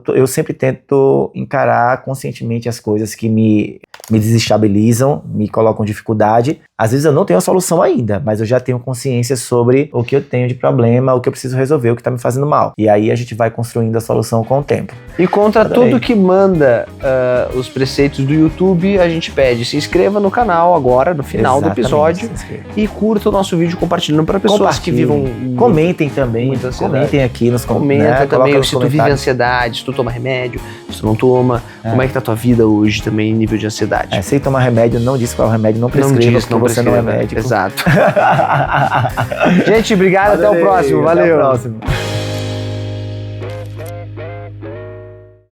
eu sempre tento encarar conscientemente as coisas que me desestabilizam, me colocam dificuldade. Às vezes eu não tenho a solução ainda, mas eu já tenho consciência sobre o que eu tenho de problema, o que eu preciso resolver, o que tá me fazendo mal. E aí a gente vai construindo a solução com o tempo. E contra tudo que manda os preceitos do YouTube, a gente pede, se inscreva no canal agora, no final do episódio, e curta o nosso vídeo compartilhando para pessoas que vivam... Comentem também, comentem aqui nos comentários. Comenta também se tu vive ansiedade, se tu toma remédio, se tu não toma, como é que tá a tua vida hoje também, nível de ansiedade. Sem tomar remédio, não diz qual é o remédio, não prescreva, porque você não é médico. Exato. Gente, obrigado, até o próximo, valeu. Até o próximo.